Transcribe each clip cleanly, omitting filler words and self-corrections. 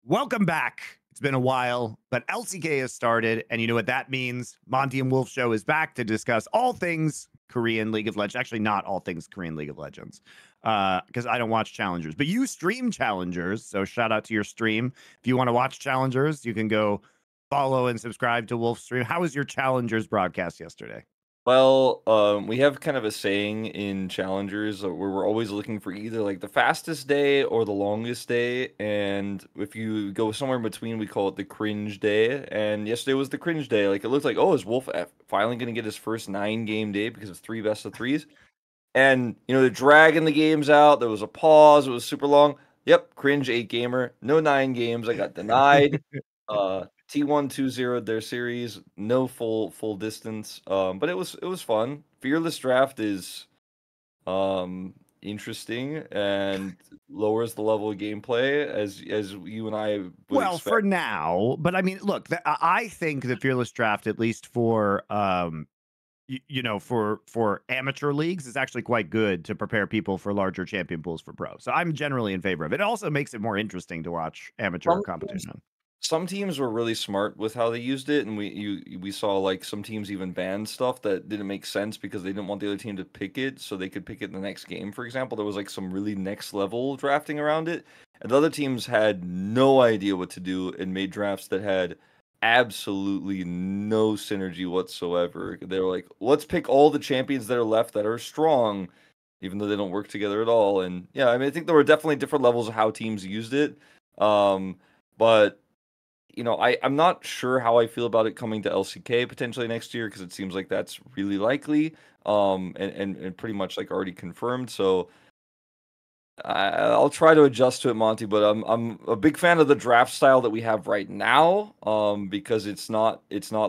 Welcome back. It's been a while, but LCK has started, and you know what that means. Monte and Wolf Show is back to discuss all things Korean League of Legends. Actually, not all things Korean League of Legends, because I don't watch Challengers. But you stream Challengers, so shout out to your stream. If you want to watch Challengers, you can go follow and subscribe to Wolf's stream. How was your Challengers broadcast yesterday? Well, we have kind of a saying in Challengers where we're always looking for either like the fastest day or the longest day. And if you go somewhere in between, we call it the cringe day. And yesterday was the cringe day. Like it looked like, oh, is Wolf finally going to get his first 9-game day because it's 3 best of 3s? And, they're dragging the games out. There was a pause. It was super long. Yep, cringe 8-gamer. No 9 games. I got denied. T1 2-0 their series, no full distance. But it was fun. Fearless Draft is interesting and lowers the level of gameplay as you and I would Well, expect. for now, but I mean, look, I think the Fearless Draft, at least for for amateur leagues, is actually quite good to prepare people for larger champion pools for pro. So I'm generally in favor of it. It also makes it more interesting to watch amateur Some teams, competition. some teams were really smart with how they used it, and we saw like some teams even ban stuff that didn't make sense because they didn't want the other team to pick it, so they could pick it in the next game. For example, there was like some really next level drafting around it, and the other teams had no idea what to do and made drafts that had absolutely no synergy whatsoever. They were like, let's pick all the champions that are left that are strong, even though they don't work together at all. And yeah, I mean, I think there were definitely different levels of how teams used it. But I'm not sure how I feel about it coming to LCK potentially next year because it seems like that's really likely, and pretty much like already confirmed. So I'll try to adjust to it, Monty. But I'm a big fan of the draft style that we have right now, because it's not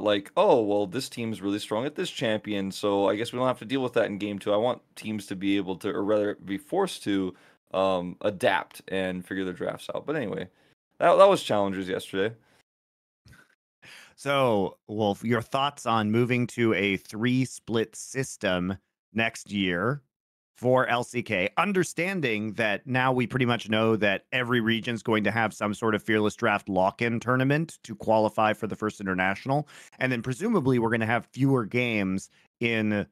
like, oh well, this team's really strong at this champion, so I guess we don't have to deal with that in game 2. I want teams to be able to, or rather, be forced to adapt and figure their drafts out. But anyway, that was Challengers yesterday. So, Wolf, your thoughts on moving to a 3-split system next year for LCK, understanding that now we pretty much know that every region is going to have some sort of Fearless Draft lock-in tournament to qualify for the first international. And then presumably we're going to have fewer games in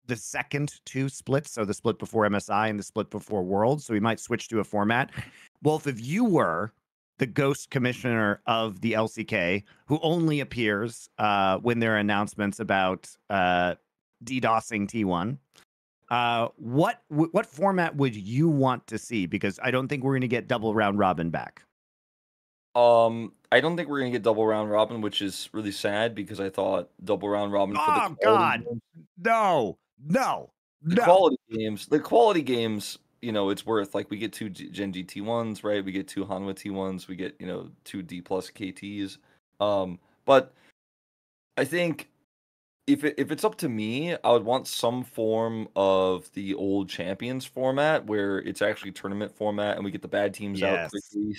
the second 2 splits. So the split before MSI and the split before Worlds. So we might switch to a format. Wolf, if you were the ghost commissioner of the LCK, who only appears when there are announcements about DDoSing T1, what format would you want to see? Because I don't think we're going to get double round robin back. I don't think we're gonna get double round robin, which is really sad because I thought double round robin for the Oh quality God, games, no, no, the no. quality games, the quality games, it's worth like we get 2 Gen.G T1s, right? We get 2 Hanwha T1s, we get 2 Dplus KTs. But I think if it's up to me, I would want some form of the old champions format where it's actually tournament format and we get the bad teams out Yes. quickly. Yep.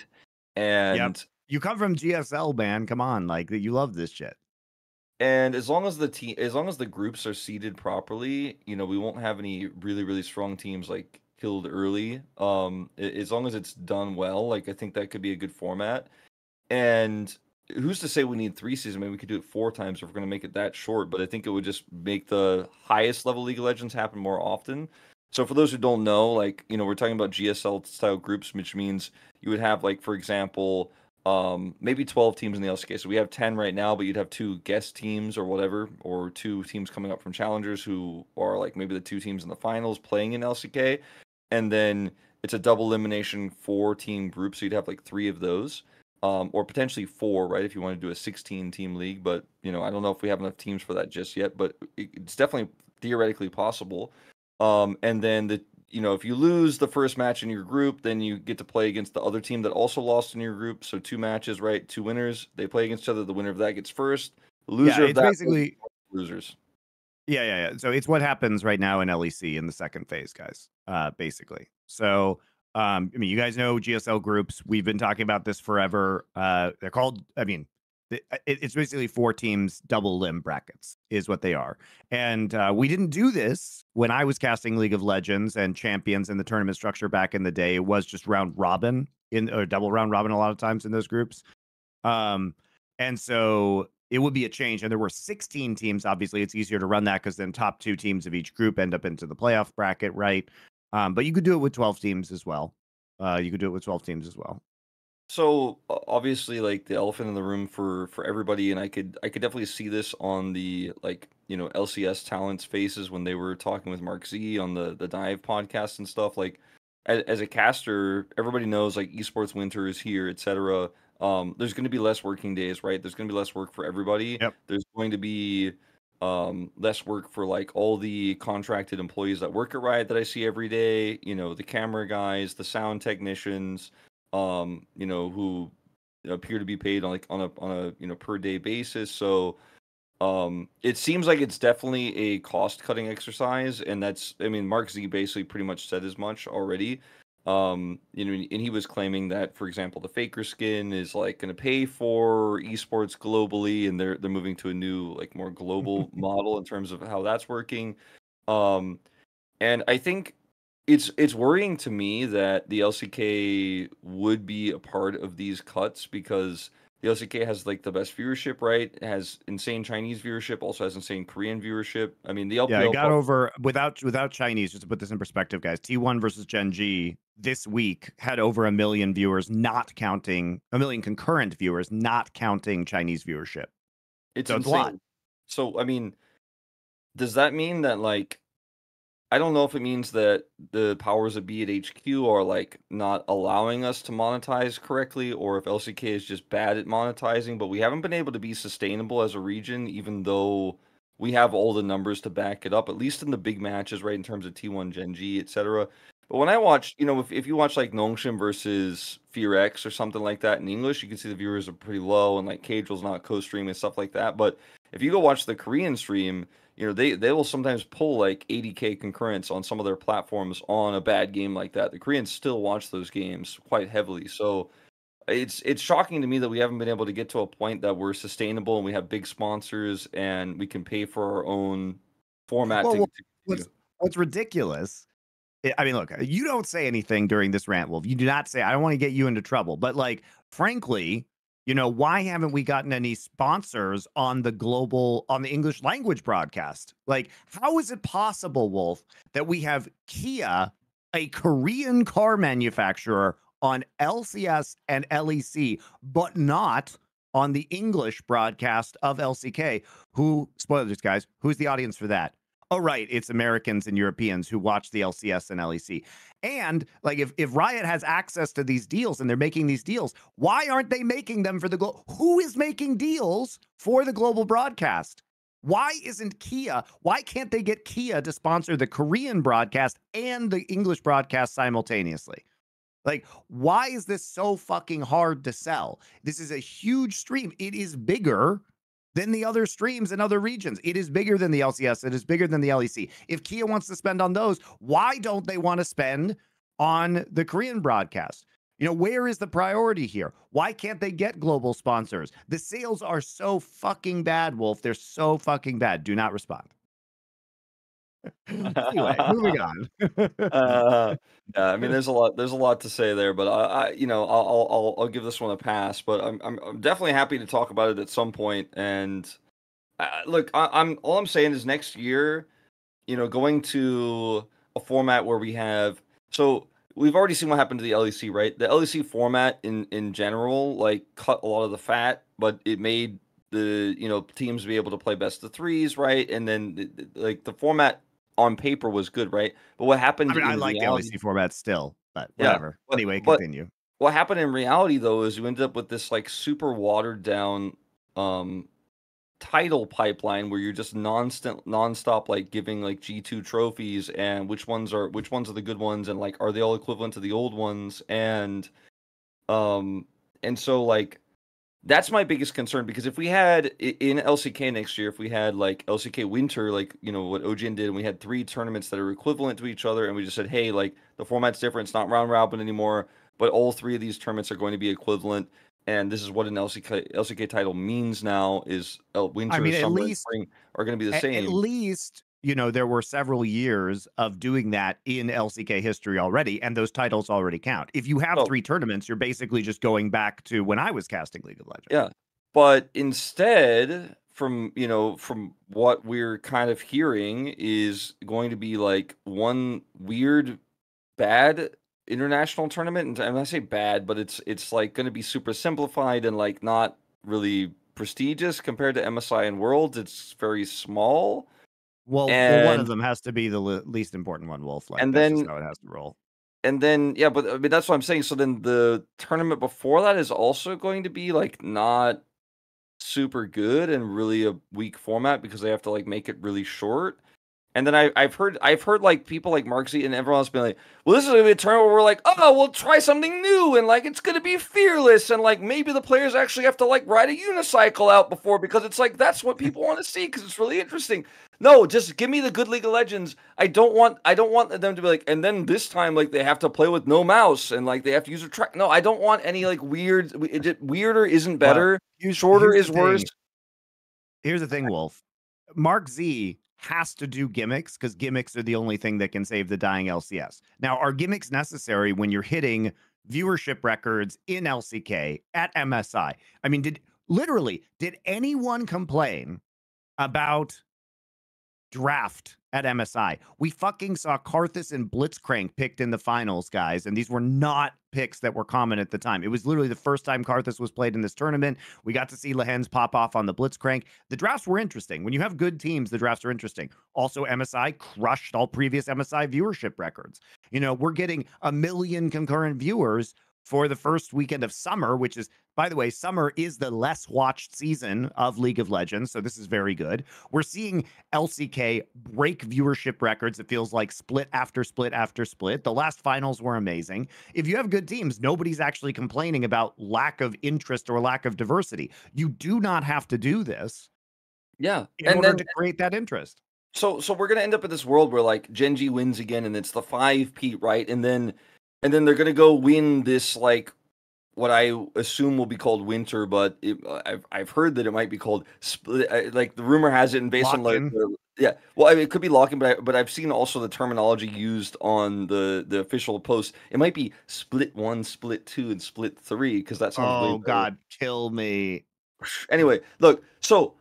And You come from GSL, man. Come on, like you love this shit. as long as as long as the groups are seeded properly, we won't have any really, really strong teams like killed early. As long as it's done well, like I think that could be a good format. And who's to say we need 3 seasons? Maybe we could do it 4 times if we're going to make it that short. But I think it would just make the highest level League of Legends happen more often. So for those who don't know, like we're talking about GSL style groups, which means you would have like, for example, maybe 12 teams in the LCK. So we have 10 right now, but you'd have 2 guest teams or whatever, or 2 teams coming up from challengers who are like maybe the 2 teams in the finals playing in LCK, and then it's a double elimination 4-team group. So you'd have like 3 of those. Or potentially 4, right? If you want to do a 16-team league, but I don't know if we have enough teams for that just yet. But it's definitely theoretically possible. And then if you lose the first match in your group, then you get to play against the other team that also lost in your group. So 2 matches, right? 2 winners. They play against each other. The winner of that gets first. The Yeah, loser of it's that basically losers. yeah. So it's what happens right now in LEC in the second phase, guys. Basically. So I mean, you guys know GSL groups. We've been talking about this forever. They're called. I mean, it's basically 4 teams, double limb brackets is what they are. And we didn't do this when I was casting League of Legends and champions in the tournament structure back in the day. It was just round robin in or double round robin a lot of times in those groups. And so it would be a change. And there were 16 teams. Obviously, it's easier to run that because then top 2 teams of each group end up into the playoff bracket, right? But you could do it with 12 teams as well. You could do it with 12 teams as well. So obviously, like the elephant in the room for everybody, and I could definitely see this on the LCS talents' faces when they were talking with Mark Z on the Dive podcast and stuff. Like as a caster, everybody knows like esports winter is here, etc. There's going to be less working days, right? There's going to be less work for everybody. Yep. There's going to be less work for like all the contracted employees that work at Riot that I see every day. The camera guys, the sound technicians, who appear to be paid on a per day basis. So it seems like it's definitely a cost cutting exercise, and Mark Z basically pretty much said as much already. And he was claiming that, for example, the Faker skin is like going to pay for esports globally, and they're moving to a new like more global model in terms of how that's working. And I think it's worrying to me that the LCK would be a part of these cuts because the LCK has like the best viewership, right? It has insane Chinese viewership, also has insane Korean viewership. I mean, the Yeah, I LPL got over without Chinese. Just to put this in perspective, guys, T1 versus Gen.G this week had over 1 million viewers, not counting 1 million concurrent viewers, not counting Chinese viewership. It's So it's a lot. insane. So I mean, does that mean that like I don't know if it means that the powers that be at HQ are like not allowing us to monetize correctly, or if LCK is just bad at monetizing, but we haven't been able to be sustainable as a region, even though we have all the numbers to back it up, at least in the big matches, right, in terms of T1, Gen.G, etc. But when I watch, if you watch like Nongshim versus FearX or something like that in English, you can see the viewers are pretty low and like Cagel's not co-streaming and stuff like that. But if you go watch the Korean stream, they will sometimes pull like 80K concurrents on some of their platforms on a bad game like that. The Koreans still watch those games quite heavily. So it's shocking to me that we haven't been able to get to a point that we're sustainable and we have big sponsors and we can pay for our own format Well, to what's ridiculous. I mean, look, you don't say anything during this rant, Wolf. You do not say, I don't want to get you into trouble. But like, frankly, why haven't we gotten any sponsors on the English language broadcast? Like, how is it possible, Wolf, that we have Kia, a Korean car manufacturer, on LCS and LEC, but not on the English broadcast of LCK? Spoilers, guys, who's the audience for that? Oh, right. It's Americans and Europeans who watch the LCS and LEC. And like, if Riot has access to these deals and they're making these deals, why aren't they making them for the who is making deals for the global broadcast? Why isn't Kia? Why can't they get Kia to sponsor the Korean broadcast and the English broadcast simultaneously? Like, why is this so fucking hard to sell? This is a huge stream. It is bigger than the other streams in other regions. It is bigger than the LCS. It is bigger than the LEC. If Kia wants to spend on those, why don't they want to spend on the Korean broadcast? Where is the priority here? Why can't they get global sponsors? The sales are so fucking bad, Wolf. They're so fucking bad. Do not respond. Anyway, moving on. Yeah, I mean, there's a lot to say there, but I'll give this one a pass. But I'm definitely happy to talk about it at some point. And look, I'm all I'm saying is next year, going to a format where we have we've already seen what happened to the LEC, right? The LEC format in general like cut a lot of the fat, but it made the teams be able to play best of threes, right? And then like the format on paper was good, right? But what happened I in like reality, the LEC format still, but yeah. whatever. Anyway, But continue. what happened in reality though is you ended up with this like super watered down title pipeline where you're just nonstop like giving like G2 trophies and which ones are the good ones and like are they all equivalent to the old ones and so like that's my biggest concern because if we had in LCK next year, if we had like LCK Winter, like what OGN did, and we had 3 tournaments that are equivalent to each other, and we just said, hey, like the format's different, it's not round robin anymore, but all 3 of these tournaments are going to be equivalent, and this is what an LCK title means now is winter, summer, and spring are going to be the same. At least you know, there were several years of doing that in LCK history already, and those titles already count. If you have Oh, 3 tournaments, you're basically just going back to when I was casting League of Legends. yeah. But instead, from what we're kind of hearing is going to be like one weird bad international tournament. And I say bad, but it's like going to be super simplified and like not really prestigious compared to MSI and Worlds. It's very small. Well, one of And them has to be the least important one, Wolf. Like and that's just then how it has to roll. yeah, but I mean that's what I'm saying. So then the tournament before that is also going to be like not super good and really a weak format because they have to like make it really short. And then I've heard like people like Marksy and everyone else being like, well, this is gonna be a tournament where we're like, oh, we'll try something new and like it's gonna be fearless and like maybe the players actually have to like ride a unicycle out before because it's like that's what people want to see because it's really interesting. No, just give me the good League of Legends. I don't want them to be like, and then this time like they have to play with no mouse and like they have to use a track. No, I don't want any like weirder isn't Well, better. Shorter here's the is worse. thing. Here's the thing, Wolf. Mark Z has to do gimmicks because gimmicks are the only thing that can save the dying LCS. Now, are gimmicks necessary when you're hitting viewership records in LCK at MSI? I mean, did anyone complain about draft at MSI? We fucking saw Karthus and Blitzcrank picked in the finals, guys, and these were not picks that were common at the time. It was literally the first time Karthus was played in this tournament. We got to see Lehens pop off on the Blitzcrank. The drafts were interesting. When you have good teams, the drafts are interesting. Also, MSI crushed all previous MSI viewership records. You know, we're getting 1 million concurrent viewers for the first weekend of summer, which is, by the way, summer is the less watched season of League of Legends. So this is very good. We're seeing LCK break viewership records. It feels like split after split after split. The last finals were amazing. If you have good teams, nobody's actually complaining about lack of interest or lack of diversity. You do not have to do this Yeah. in order to create that interest. So we're gonna end up in this world where like Gen.G wins again, and it's the 5P, right? And then they're gonna go win this like what I assume will be called winter, but I've heard that it might be called split. Like the rumor has it, and based on like yeah, well, I mean, it could be locking, but I've seen also the terminology used on the official post. It might be split 1, split 2, and split 3 because that sounds way Oh better. God, kill me. Anyway, look, so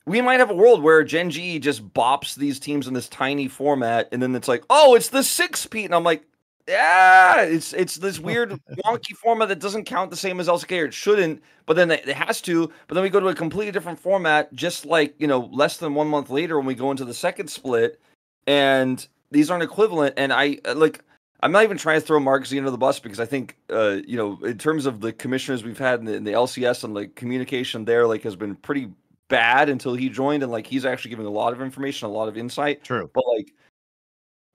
we might have a world where Gen.G just bops these teams in this tiny format, and then it's like, oh, it's the 6P, and I'm like, yeah, it's this weird wonky format that doesn't count the same as LCK, or it shouldn't, but then it has to. But then we go to a completely different format, just like less than 1 month later when we go into the second split, and these aren't equivalent. And I'm not even trying to throw Mark Z under the bus because I think, in terms of the commissioners we've had in the LCS and like communication there, like has been pretty bad until he joined, and like he's actually giving a lot of information, a lot of insight. True. But like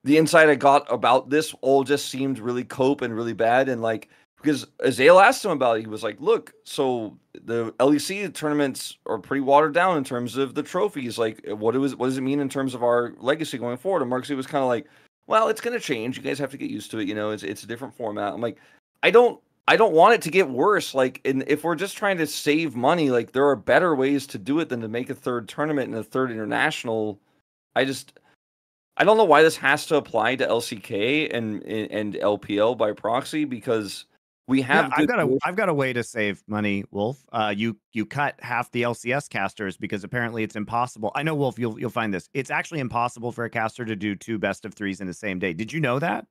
the insight I got about this all just seemed really cope and really bad. And like because Azale asked him about it, he was like, look, so the LEC tournaments are pretty watered down in terms of the trophies. Like what does it mean in terms of our legacy going forward? And Mark Z was kind of like, well, it's gonna change. You guys have to get used to it, it's a different format. I'm like, I don't want it to get worse. Like, if we're just trying to save money, like there are better ways to do it than to make a third tournament and a third international. I don't know why this has to apply to LCK and LPL by proxy because we have. Yeah, I've got a way to save money, Wolf. You cut half the LCS casters because apparently it's impossible. I know, Wolf, you'll find this. It's actually impossible for a caster to do 2 best of 3s in the same day. Did you know that?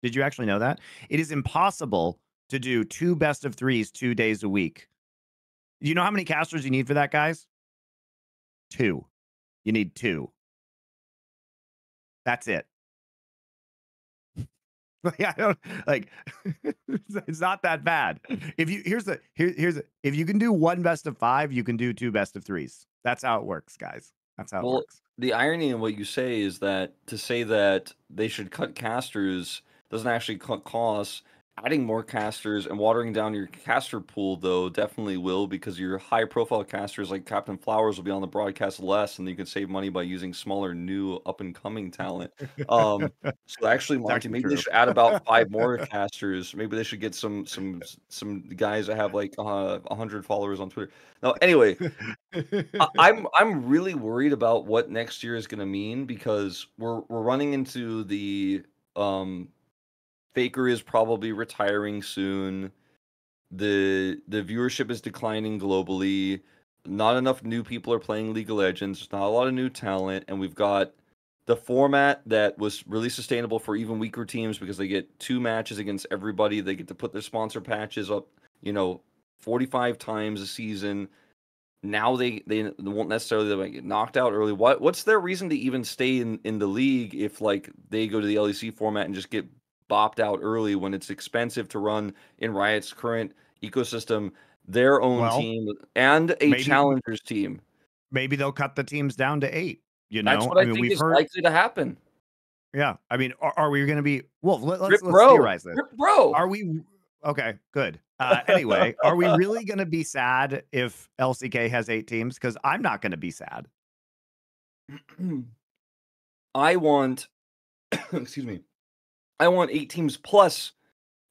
Did you actually know that? It is impossible to do 2 best of 3s 2 days a week. You know how many casters you need for that, guys? 2. You need 2. That's it. I don't like it's not that bad. If you if you can do 1 best of 5, you can do 2 best of 3s. That's how it works, guys. That's how it works. The irony in what you say is that to say that they should cut casters doesn't actually cut costs. adding more casters and watering down your caster pool, though, definitely will, because your high-profile casters like Captain Flowers will be on the broadcast less, and you can save money by using smaller, new, up-and-coming talent. So actually, It's Monty, actually maybe they true. should add about 5 more casters. Maybe they should get some guys that have like 100 followers on Twitter. Now, anyway, I'm really worried about what next year is going to mean, because we're running into the Faker is probably retiring soon. The viewership is declining globally. Not enough new people are playing League of Legends. There's not a lot of new talent, and we've got the format that was really sustainable for even weaker teams, because they get 2 matches against everybody. They get to put their sponsor patches up, 45 times a season. Now they won't necessarily like get knocked out early. What's their reason to even stay in the league if like they go to the LEC format and just get bopped out early when it's expensive to run in Riot's current ecosystem, their own Well, team and a maybe challengers team? maybe they'll cut the teams down to 8. That's what I I mean, think we've is heard. likely to happen. Yeah, I mean, are we going to be Wolf? Rip Let's bro, theorize this. rip bro. Are we okay? Good. Anyway, are we really going to be sad if LCK has 8 teams? Because I'm not going to be sad. I want, excuse me, I want 8 teams plus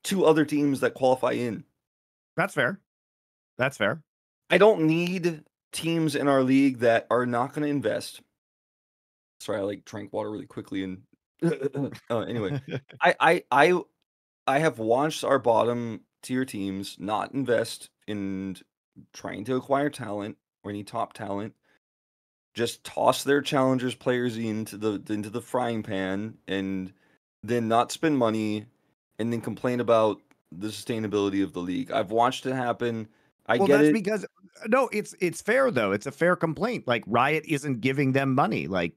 2 other teams that qualify in. That's fair. That's fair. I don't need teams in our league that are not going to invest. Sorry, I like drank water really quickly and anyway, I have watched our bottom tier teams not invest in trying to acquire talent or any top talent. Just toss their challengers players into the frying pan and then not spend money and then complain about the sustainability of the league. I've watched it happen. I Well, get that's it. because no, it's fair though. It's a fair complaint. Like Riot isn't giving them money. Like,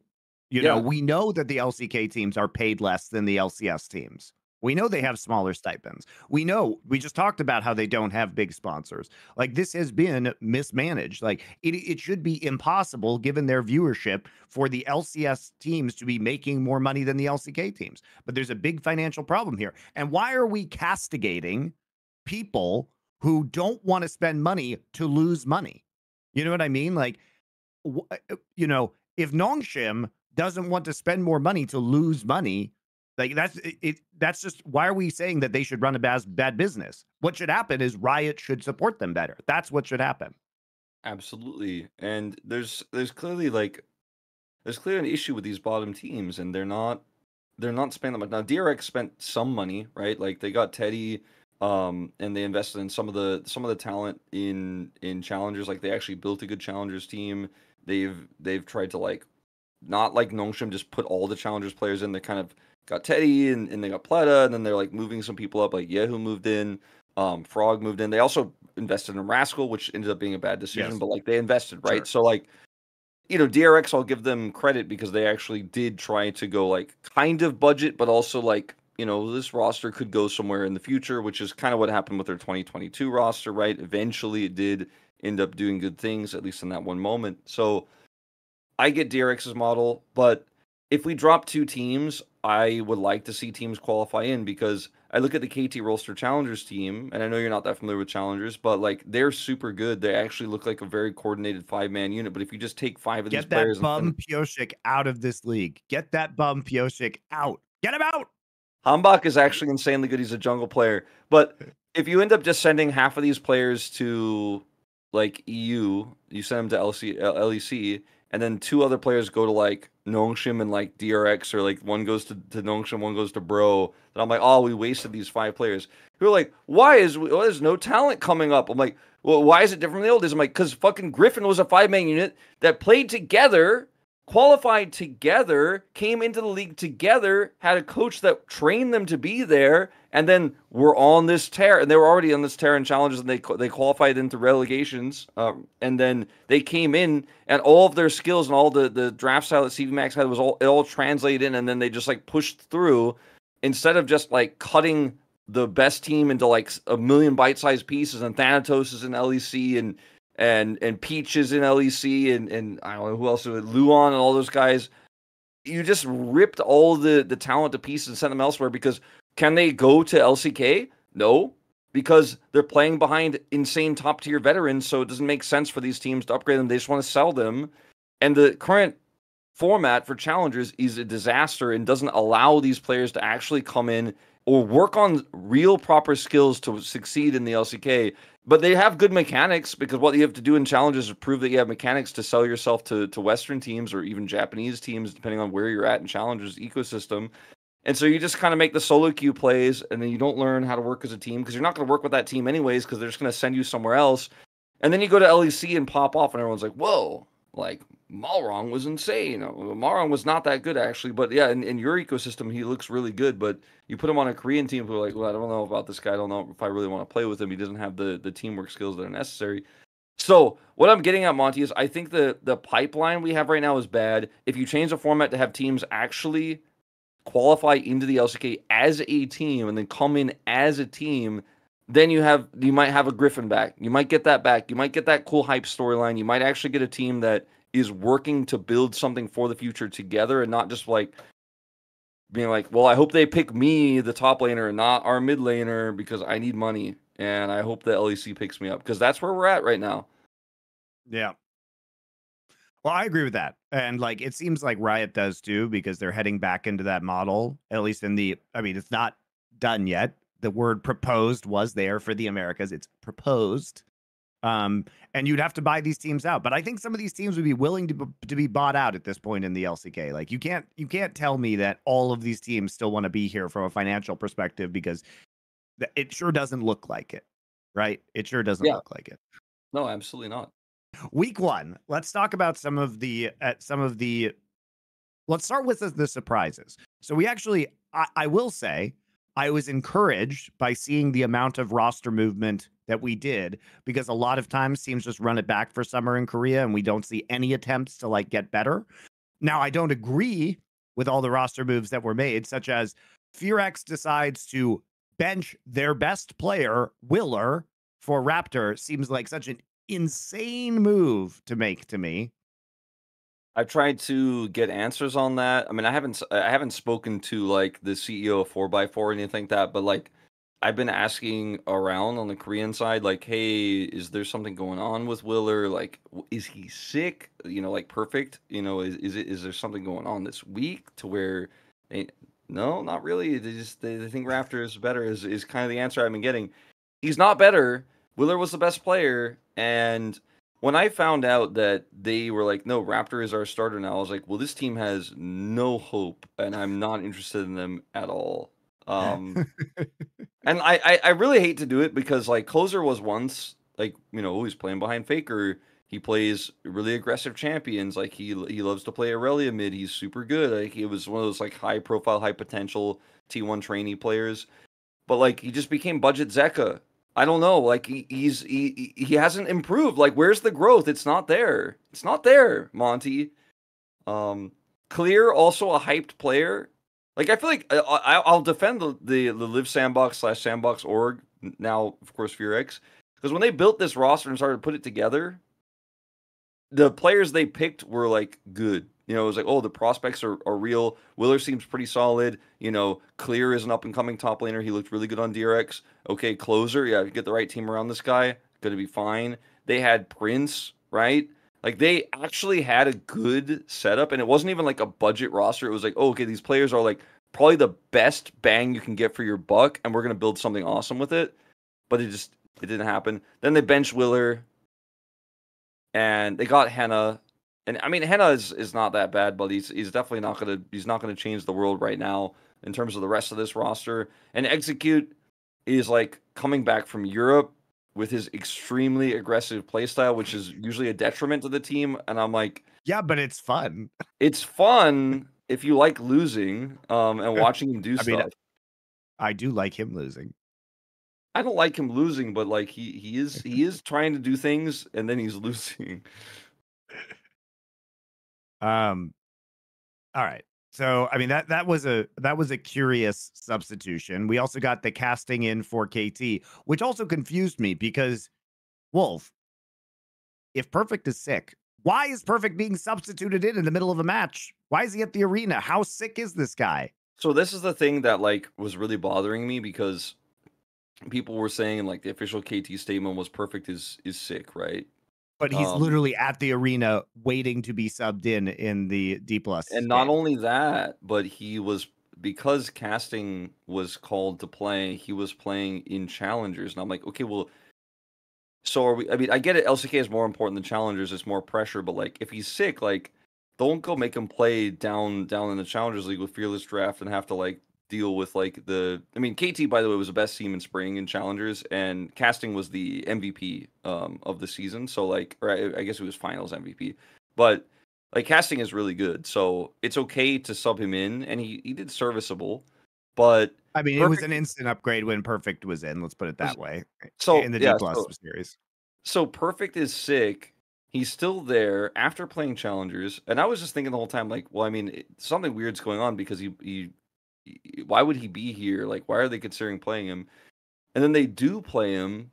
Yeah. we know that the LCK teams are paid less than the LCS teams. We know they have smaller stipends. We just talked about how they don't have big sponsors. Like this has been mismanaged. Like it should be impossible given their viewership for the LCS teams to be making more money than the LCK teams. But there's a big financial problem here. And why are we castigating people who don't want to spend money to lose money? You know what I mean? Like, if Nongshim doesn't want to spend more money to lose money, like that's just why are we saying that they should run a bad business? What should happen is Riot should support them better. That's what should happen. Absolutely. And there's clearly an issue with these bottom teams, and they're not spending that much. Now DRX spent some money, right? Like they got Teddy, and they invested in some of the talent in challengers. Like they actually built a good challengers team. They've tried to like not like Nongshim just put all the challengers players in. They kind of got Teddy and they got Pleta, and then they're like moving some people up. Like Yahoo moved in, Frog moved in. They also invested in Rascal, which ended up being a bad decision, Yes, but like they invested, right? sure. So like, DRX, I'll give them credit because they actually did try to go like kind of budget, but also like, this roster could go somewhere in the future, which is kind of what happened with their 2022 roster, right? Eventually it did end up doing good things, at least in that one moment. So I get DRX's model, but if we drop 2 teams, I would like to see teams qualify in, because I look at the KT Rollster Challengers team, and I know you're not that familiar with Challengers, but like they're super good. They actually look like a very coordinated 5-man unit. But if you just take 5 of these Get that players and bum Pyosik out of this league. Get that bum Pyosik out. Get him out. Hambach is actually insanely good. He's a jungle player. But if you end up just sending half of these players to like EU, you send them to LEC, and then 2 other players go to like Nongshim and like DRX, or like one goes to Nongshim, one goes to Bro. And I'm like, oh, we wasted these 5 players. Who are like, why is there's no talent coming up? I'm like, well, why is it different from the old days? I'm like, because fucking Griffin was a 5-man unit that played together, qualified together, came into the league together, had a coach that trained them to be there, and then were on this tear. And they were already on this tear in challenges, and they qualified into relegations. And then they came in, and all of their skills and all the draft style that CV Max had was all translated in, and then they just like pushed through, instead of just like cutting the best team into like a million bite-sized pieces, and Thanatos is in LEC, and Peach is in LEC, and I don't know who else, Luon and all those guys. You just ripped all the talent to pieces and sent them elsewhere, because can they go to LCK? No, because they're playing behind insane top tier veterans, so it doesn't make sense for these teams to upgrade them. They just want to sell them. And the current format for challengers is a disaster and doesn't allow these players to actually come in or work on real proper skills to succeed in the LCK. But they have good mechanics, because what you have to do in challenges is prove that you have mechanics to sell yourself to Western teams or even Japanese teams, depending on where you're at in challengers ecosystem. And so you just kind of make the solo queue plays, and then you don't learn how to work as a team, because you're not going to work with that team anyways, because they're just going to send you somewhere else. And then you go to LEC and pop off, and everyone's like, whoa, like, Malrong was insane. Malrong was not that good, actually. But yeah, in your ecosystem, he looks really good. But you put him on a Korean team who are like, well, I don't know about this guy. I don't know if I really want to play with him. He doesn't have the teamwork skills that are necessary. So what I'm getting at, Monty, is I think the pipeline we have right now is bad. If you change the format to have teams actually qualify into the LCK as a team and then come in as a team, then you might have a Griffin back. You might get that back. You might get that cool hype storyline. You might actually get a team that is working to build something for the future together, and not just like being like, well, I hope they pick me, the top laner, and not our mid laner, because I need money, and I hope the LEC picks me up, because that's where we're at right now. Yeah. Well, I agree with that. And like, it seems like Riot does too, because they're heading back into that model, at least I mean, it's not done yet. The word proposed was there for the Americas. It's proposed. And you'd have to buy these teams out. But I think some of these teams would be willing to be bought out at this point in the LCK. Like, you can't tell me that all of these teams still want to be here from a financial perspective, because it sure doesn't look like it, right? It sure doesn't look like it. No, absolutely not. Week 1. Let's talk about some of the. Let's start with the surprises. So we actually, I will say, I was encouraged by seeing the amount of roster movement that we did, because a lot of times teams just run it back for summer in Korea and we don't see any attempts to like get better. Now, I don't agree with all the roster moves that were made, such as FearX decides to bench their best player, Willer, for Raptor. Seems like such an insane move to make to me. I've tried to get answers on that. I mean, I haven't spoken to like the CEO of 4x4 or anything like that, but like I've been asking around on the Korean side, like, hey, is there something going on with Willer? Like, is he sick? You know, like perfect. You know, is there something going on this week to where no, not really. They think Raptor is better is kind of the answer I've been getting. He's not better. Willer was the best player, and when I found out that they were like, no, Raptor is our starter now, I was like, well, this team has no hope, and I'm not interested in them at all. And I really hate to do it, because like Closer was once like, you know, he's playing behind Faker. He plays really aggressive champions. Like he loves to play Aurelia mid. He's super good. Like he was one of those like high profile, high potential T1 trainee players. But like he just became budget Zeka. I don't know. Like he hasn't improved. Like where's the growth? It's not there. It's not there, Monty. Clear, also a hyped player. Like I feel like I'll defend the Live Sandbox / Sandbox org, now of course FearX, because when they built this roster and started to put it together, the players they picked were like good. You know, it was like, oh, the prospects are real. Willer seems pretty solid. You know, Clear is an up and coming top laner. He looked really good on DRX. Okay, Closer, yeah, if you get the right team around this guy, gonna be fine. They had Prince, right? Like they actually had a good setup, and it wasn't even like a budget roster. It was like, oh, okay, these players are like probably the best bang you can get for your buck, and we're gonna build something awesome with it. But it didn't happen. Then they benched Willer, and they got Henna. And I mean, Henna is not that bad, but he's definitely not gonna change the world right now in terms of the rest of this roster. And Execute is like coming back from Europe with his extremely aggressive playstyle, which is usually a detriment to the team. And I'm like, yeah, but it's fun. It's fun if you like losing and watching him do stuff. I do like him losing. I don't like him losing, but like he is trying to do things and then he's losing. All right. So I mean that was a curious substitution. We also got the casting in for KT, which also confused me, because Wolf, if Perfect is sick, why is Perfect being substituted in the middle of a match? Why is he at the arena? How sick is this guy? So this is the thing that like was really bothering me, because people were saying like the official KT statement was perfect is sick, right? But he's literally at the arena waiting to be subbed in the Dplus And not game. only that, but he was, because casting was called to play, he was playing in challengers. And I'm like, okay, well, so are we? I mean, I get it. LCK is more important than challengers. It's more pressure. But like, if he's sick, like, don't go make him play down in the challengers league with fearless draft and have to like deal with like the. I mean, KT by the way was the best team in spring in challengers, and casting was the MVP of the season. So like, or I guess it was finals MVP, but like casting is really good. So it's okay to sub him in, and he did serviceable, but I mean, it was perfect. an instant upgrade when Perfect was in. Let's put it that way. In So the yeah, Dplus series. so Perfect is sick. He's still there after playing challengers, and I was just thinking the whole time, like, well, I mean, something weird's going on because why would he be here? Like, why are they considering playing him? And then they do play him,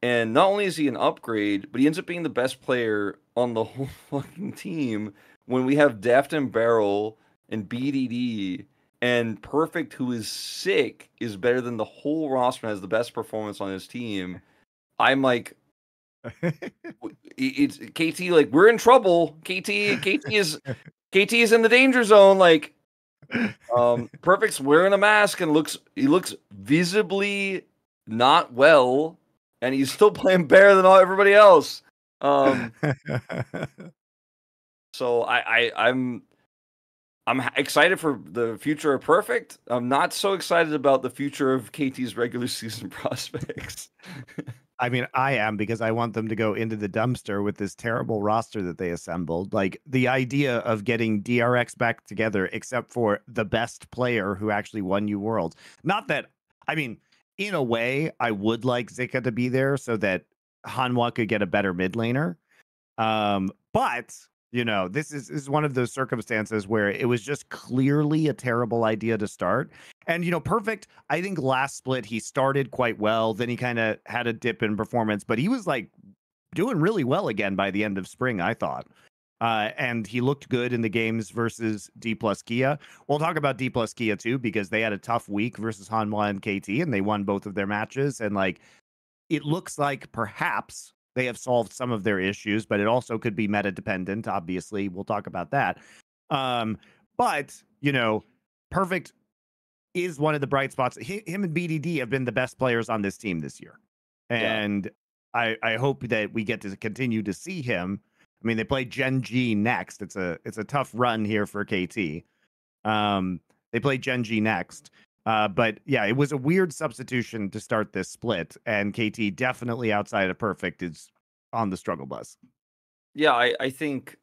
and not only is he an upgrade, but he ends up being the best player on the whole fucking team when we have Deft and Barrel and BDD and Perfect, who is sick, is better than the whole roster and has the best performance on his team. I'm like, it's KT, like, we're in trouble. KT is in the danger zone. Like, Perfect's wearing a mask and he looks visibly not well, and he's still playing better than everybody else. So I'm excited for the future of Perfect. I'm not so excited about the future of KT's regular season prospects. I mean, I am, because I want them to go into the dumpster with this terrible roster that they assembled. Like, the idea of getting DRX back together, except for the best player who actually won you Worlds. Not that, I mean, in a way, I would like Zika to be there so that Hanwha could get a better mid laner. But this is one of those circumstances where it was just clearly a terrible idea to start. And Perfect, I think last split he started quite well, then he kind of had a dip in performance, but he was like doing really well again by the end of spring, I thought. And he looked good in the games versus Dplus Kia. We'll talk about Dplus Kia too, because they had a tough week versus Hanwha and KT, and they won both of their matches. And like, it looks like perhaps they have solved some of their issues, but it also could be meta dependent. Obviously, we'll talk about that. But Perfect is one of the bright spots. Him and BDD have been the best players on this team this year, Yeah. and I hope that we get to continue to see him. I mean, they play Gen.G next. It's a tough run here for KT. They play Gen.G next. But yeah, it was a weird substitution to start this split, and KT definitely outside of Perfect is on the struggle bus. Yeah, I think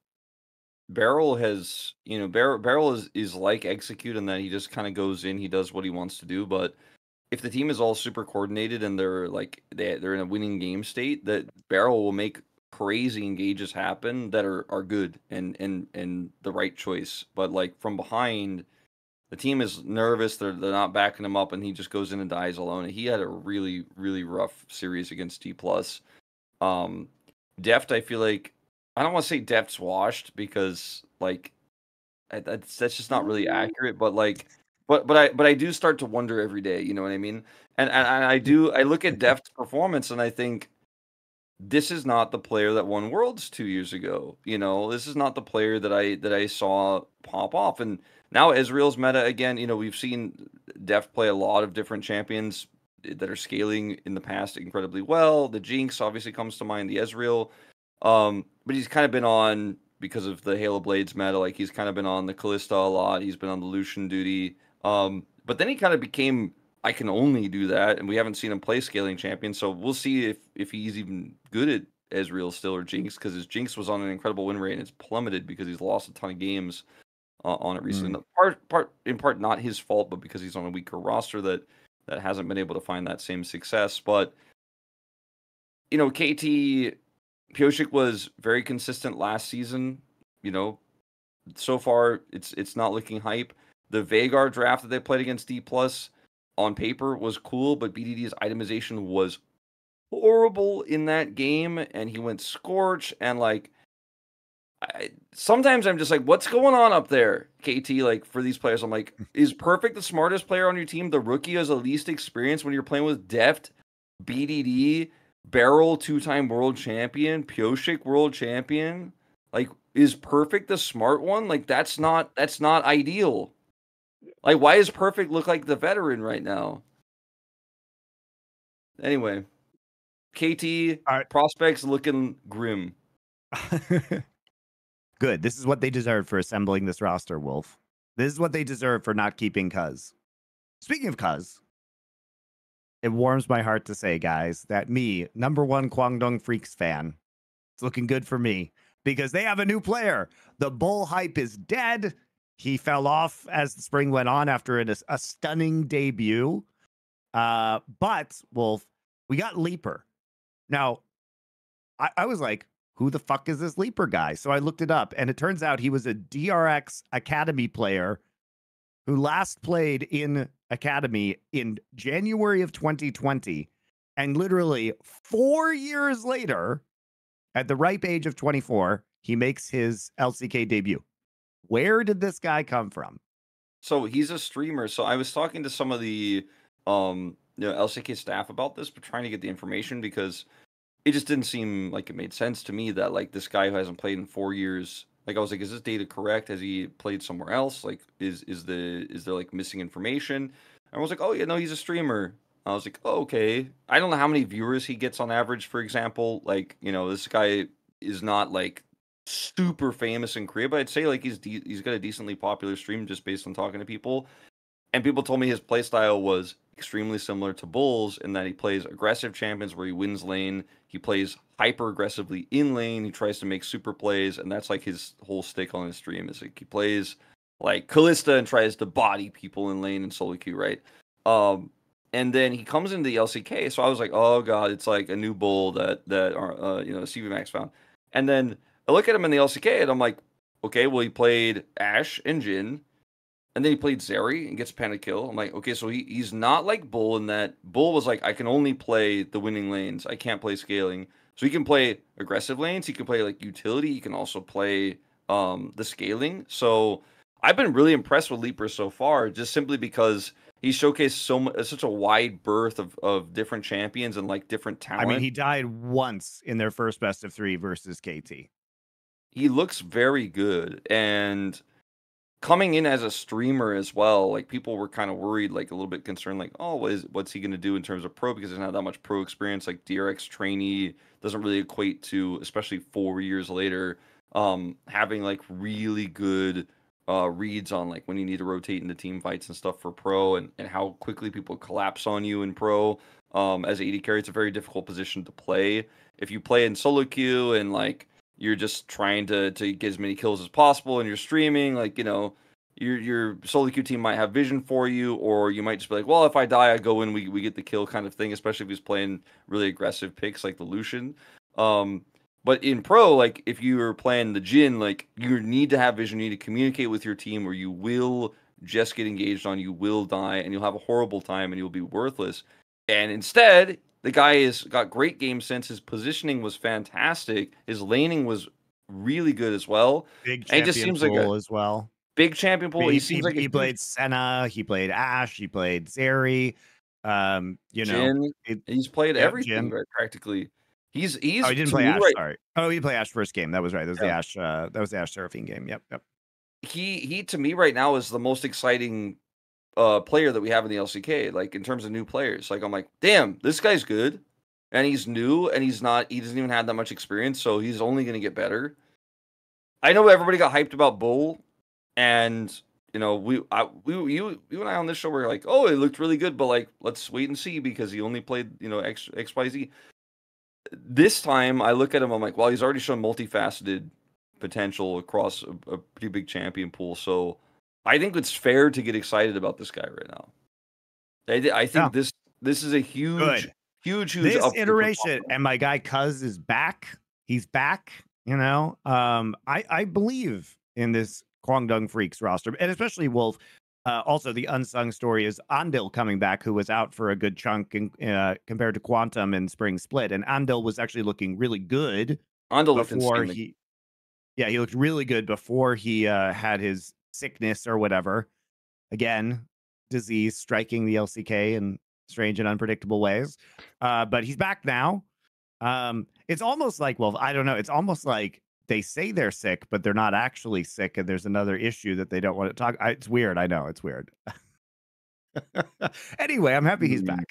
Barrel has, Barrel is like Execute in that he just kind of goes in, he does what he wants to do. But if the team is all super coordinated and they're like they're in a winning game state, that Barrel will make crazy engages happen that are good and the right choice. But like from behind, the team is nervous. They're not backing him up, and he just goes in and dies alone. And he had a really really rough series against Dplus. Deft, I feel like, I don't want to say Deft's washed because like that's just not really accurate. But like, but I do start to wonder every day. You know what I mean? And I look at Deft's performance and I think this is not the player that won Worlds 2 years ago. This is not the player that I saw pop off. And now Ezreal's meta again. We've seen Deft play a lot of different champions that are scaling in the past incredibly well. The Jinx obviously comes to mind, the Ezreal. But he's kind of been on, because of the Halo Blades meta, like he's kind of been on the Callista a lot. He's been on the Lucian duty. But then he kind of became, I can only do that, and we haven't seen him play scaling champion. So we'll see if he's even good at Ezreal still, or Jinx, because his Jinx was on an incredible win rate and it's plummeted because he's lost a ton of games on it recently. In part not his fault, but because he's on a weaker roster that hasn't been able to find that same success. But KT, Pyosik was very consistent last season. So far it's not looking hype. The Veigar draft that they played against Dplus on paper was cool, but BDD's itemization was horrible in that game, and he went Scorch, and like, sometimes I'm just like, what's going on up there, KT? Like for these players, I'm like, is Perfect the smartest player on your team? The rookie has the least experience when you're playing with Deft, BDD, Barrel, 2-time world champion, Pioshik world champion. Like, is Perfect the smart one? Like, that's not ideal. Like, why does Perfect look like the veteran right now? Anyway, KT prospects looking grim. Good. This is what they deserve for assembling this roster, Wolf. This is what they deserve for not keeping Cuz. Speaking of Cuz, it warms my heart to say, guys, that me, #1 Kwangdong Freaks fan, it's looking good for me because they have a new player. The Bull hype is dead. He fell off as the spring went on after a stunning debut. But, Wolf, we got Leaper. Now, I was like, who the fuck is this Leaper guy? So I looked it up, and it turns out he was a DRX Academy player who last played in Academy in January of 2020. And literally 4 years later, at the ripe age of 24, he makes his LCK debut. Where did this guy come from? So he's a streamer. So I was talking to some of the LCK staff about this, but trying to get the information because it just didn't seem like it made sense to me that like this guy who hasn't played in 4 years, like I was like, is this data correct? Has he played somewhere else? Like, is there like missing information? And I was like, oh yeah, no, he's a streamer. I was like, oh, okay. I don't know how many viewers he gets on average, for example. Like, this guy is not like super famous in Korea, but I'd say like he's got a decently popular stream just based on talking to people. And people told me his playstyle was extremely similar to Bull's in that he plays aggressive champions where he wins lane. He plays hyper aggressively in lane. He tries to make super plays, and that's like his whole stick on his stream. Is like he plays like Kalista and tries to body people in lane and solo queue, right? And then he comes into the LCK, so I was like, oh god, it's like a new Bull that CV Max found. And then I look at him in the LCK, and I'm like, okay, well he played Ashe and Jhin. And then he played Zeri and gets a panic kill. I'm like, okay, so he's not like Bull in that Bull was like, I can only play the winning lanes. I can't play scaling. So he can play aggressive lanes. He can play like utility. He can also play the scaling. So I've been really impressed with Leaper so far, just simply because he showcased such a wide berth of different champions and like different talent. I mean, he died once in their first best of 3 versus KT. He looks very good. And coming in as a streamer as well, like people were kind of worried, like a little bit concerned, like, oh, what's he going to do in terms of pro, because there's not that much pro experience. Like DRX trainee doesn't really equate to, especially 4 years later, having like really good reads on like when you need to rotate into team fights and stuff for pro, and how quickly people collapse on you in pro. As AD carry, it's a very difficult position to play. If you play in solo queue and like you're just trying to get as many kills as possible and you're streaming, like, your solo queue team might have vision for you, or you might just be like, well, if I die, I go in, we get the kill kind of thing, especially if he's playing really aggressive picks like the Lucian. But in pro, like if you're playing the Jhin, like you need to have vision, you need to communicate with your team, or you will just get engaged on, you will die, and you'll have a horrible time and you'll be worthless. And instead, the guy has got great game sense. His positioning was fantastic. His laning was really good as well. Big And he just champion seems like a pool as well. big champion pool. I He mean, seems like he played Senna, he played Ashe, he played Zeri. Jhin. He's played everything, Jhin. right, practically. He's Oh, he didn't to play me Ashe. right. Sorry. Oh, he played Ashe first game. That was right. That was Yeah. the Ashe Seraphine game. Yep. He to me right now is the most exciting player that we have in the LCK, like in terms of new players. Like I'm like, damn, this guy's good. And he's new, and he doesn't even have that much experience, so he's only gonna get better. I know everybody got hyped about Bull, and you and I on this show were like, oh, it looked really good, but like let's wait and see because he only played XYZ. This time I look at him, I'm like, well, he's already shown multifaceted potential across a pretty big champion pool, so I think it's fair to get excited about this guy right now. I think this is a huge This upgrade iteration, and my guy Cuz is back. He's back. I believe in this Kwangdong Freaks roster, and especially Wolf. Also, the unsung story is Andil coming back, who was out for a good chunk compared to Quantum and Spring Split. And Andil was actually looking really good Andil looked before insanely. Yeah, he looked really good before he had his sickness or whatever. Again, disease striking the LCK in strange and unpredictable ways. But he's back now. It's almost like, well, I don't know. It's almost like they say they're sick, but they're not actually sick, and there's another issue that they don't want to talk. It's weird. I know it's weird. Anyway, I'm happy he's Mm.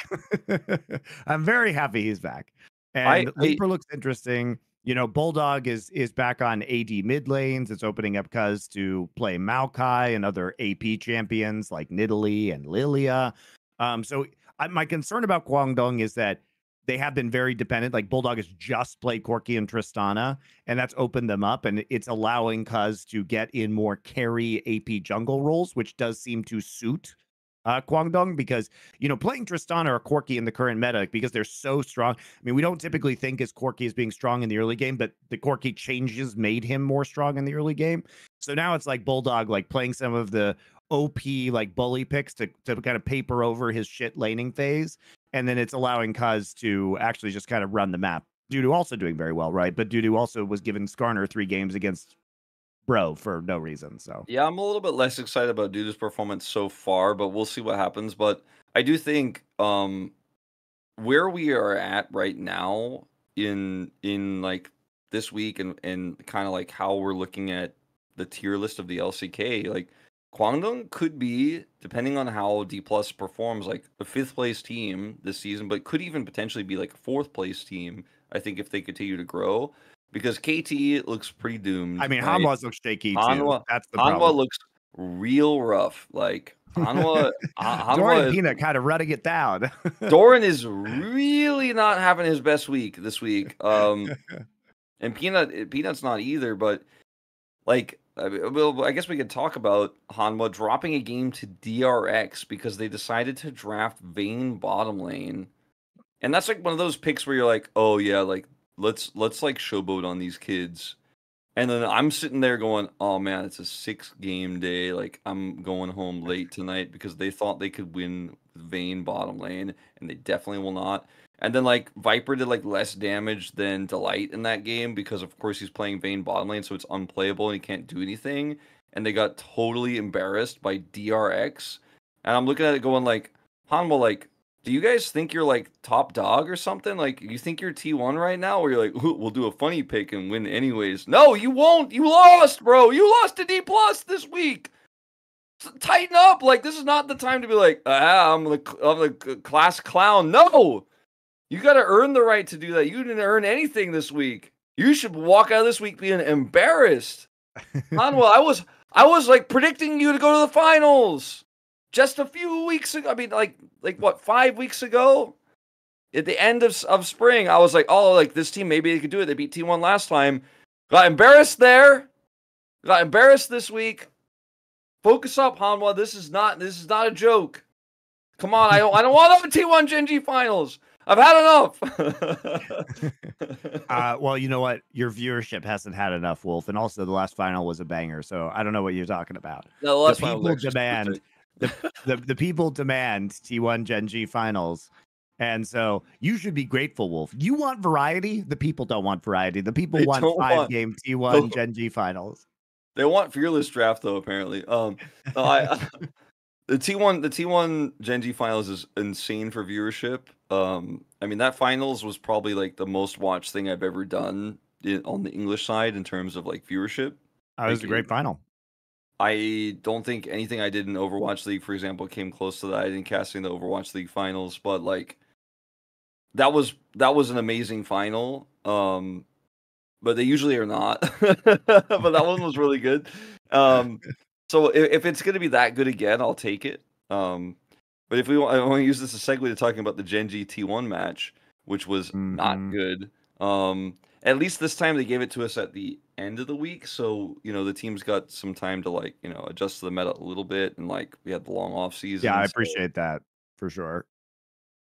back. I'm very happy he's back. I And Leaper looks interesting. You know, Bulldog is back on AD mid lanes. It's opening up Cuz to play Maokai and other AP champions like Nidalee and Lilia. My concern about Guangdong is that they have been very dependent. Like Bulldog has just played Corki and Tristana, and that's opened them up, and it's allowing Cuz to get in more carry AP jungle roles, which does seem to suit Guangdong, because playing Tristana or Corki in the current meta, because they're so strong. I mean, we don't typically think as Corki as being strong in the early game, but the Corki changes made him more strong in the early game. So now it's like Bulldog like playing some of the OP like bully picks to kind of paper over his shit laning phase, and then it's allowing Kaz to actually just kind of run the map. Dudu also doing very well, right? But Dudu also was given Skarner 3 games against Bro for no reason. So Yeah, I'm a little bit less excited about Duda's performance so far, but we'll see what happens. But I do think where we are at right now in like this week and kind of like how we're looking at the tier list of the LCK, like Guangdong could be, depending on how Dplus performs, like a 5th place team this season, but could even potentially be like a 4th place team, I think, if they continue to grow. Because KT looks pretty doomed. I mean, Right? Hanwha's looks shaky too. Hanwha That's the Hanwha problem. looks real rough. Like Hanwha Dorian is Peanut kind of running it down. Doran is really not having his best week this week. And Peanut's not either, but like I guess we could talk about Hanwha dropping a game to DRX because they decided to draft Vayne bottom lane. And that's like one of those picks where you're like, "Oh yeah, like let's like showboat on these kids." And then I'm sitting there going, "Oh man, it's a 6-game day. Like I'm going home late tonight because they thought they could win Vayne bottom lane, and they definitely will not." And then like Viper did like less damage than Delight in that game because of course he's playing Vayne bottom lane, so it's unplayable and he can't do anything. And they got totally embarrassed by DRX. And I'm looking at it going like, Hanwha, like, do you guys think you're like top dog or something? Like, you think you're T1 right now, where you're like, we'll do a funny pick and win anyways? No, you won't. You lost, bro. You lost to Dplus this week. Tighten up. Like, this is not the time to be like, I'm the class clown. No, you got to earn the right to do that. You didn't earn anything this week. You should walk out of this week being embarrassed. Hanwha, I was like predicting you to go to the finals just a few weeks ago. I mean, like what, 5 weeks ago? At the end of spring, I was like, oh, like this team, maybe they could do it. They beat T1 last time. Got embarrassed there. Got embarrassed this week. Focus up, Hanwha. This is not a joke. Come on, I don't want them T1 Gen.G finals. I've had enough. Well, you know what? Your viewership hasn't had enough, Wolf, and also the last final was a banger. So I don't know what you're talking about. No, the last final was actually demand the people demand T1 Gen.G finals. And so you should be grateful, Wolf. You want variety. The people don't want variety. The people want 5-game T1 Gen.G finals. They want fearless draft though, apparently. No, the T1 Gen.G finals is insane for viewership. I mean, that finals was probably like the most watched thing I've ever done on the English side in terms of like viewership. It was a great final. I don't think anything I did in Overwatch League, for example, came close to that. I didn't cast in the Overwatch League finals, but like that was an amazing final. But they usually are not. But that one was really good. So if it's going to be that good again, I'll take it. But if I want to use this as a segue to talking about the Gen.G T1 match, which was not good. At least this time they gave it to us at the end of the week, so the teams got some time to like adjust to the meta a little bit, and like we had the long off season. Yeah, I appreciate that for sure.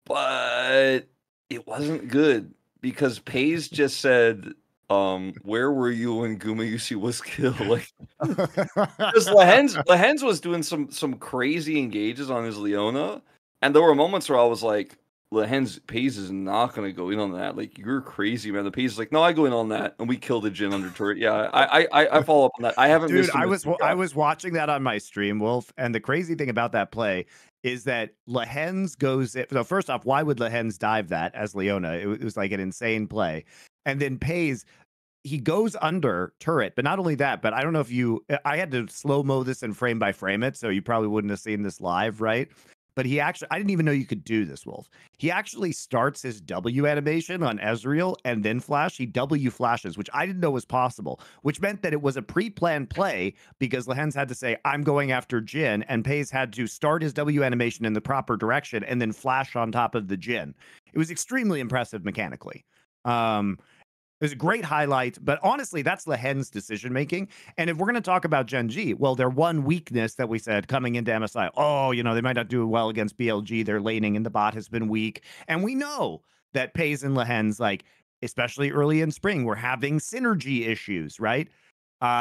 But it wasn't good because Pays just said, where were you when Gumayusi was killed? Like, because Lehens was doing some crazy engages on his Leona, and there were moments where I was like, Lehen's Pays is not gonna go in on that. Like, you're crazy, man. The Pays is like, no, I go in on that, and we kill the Jin under turret. Yeah, I follow up on that. I haven't Dude, missed a missing I shot. was watching that on my stream, Wolf, and the crazy thing about that play is that Lehens goes in. So first off, why would Lehens dive that as Leona? It was like an insane play. And then Pays, he goes under turret, but not only that, but I don't know if I had to slow-mo this and frame by frame it, so you probably wouldn't have seen this live, right? But I didn't even know you could do this, Wolf. He actually starts his W animation on Ezreal and then flash. He W flashes, which I didn't know was possible, which meant that it was a pre-planned play because Lehens had to say, I'm going after Jin, and Pays had to start his W animation in the proper direction and then flash on top of the Jin. It was extremely impressive mechanically. It was a great highlight, but honestly, that's Lehen's decision making. And if we're going to talk about Gen.G, well, their one weakness that we said coming into MSI, they might not do well against BLG. Their laning in the bot has been weak. And we know that Pays and Lehen's, like, especially early in spring, were having synergy issues, right?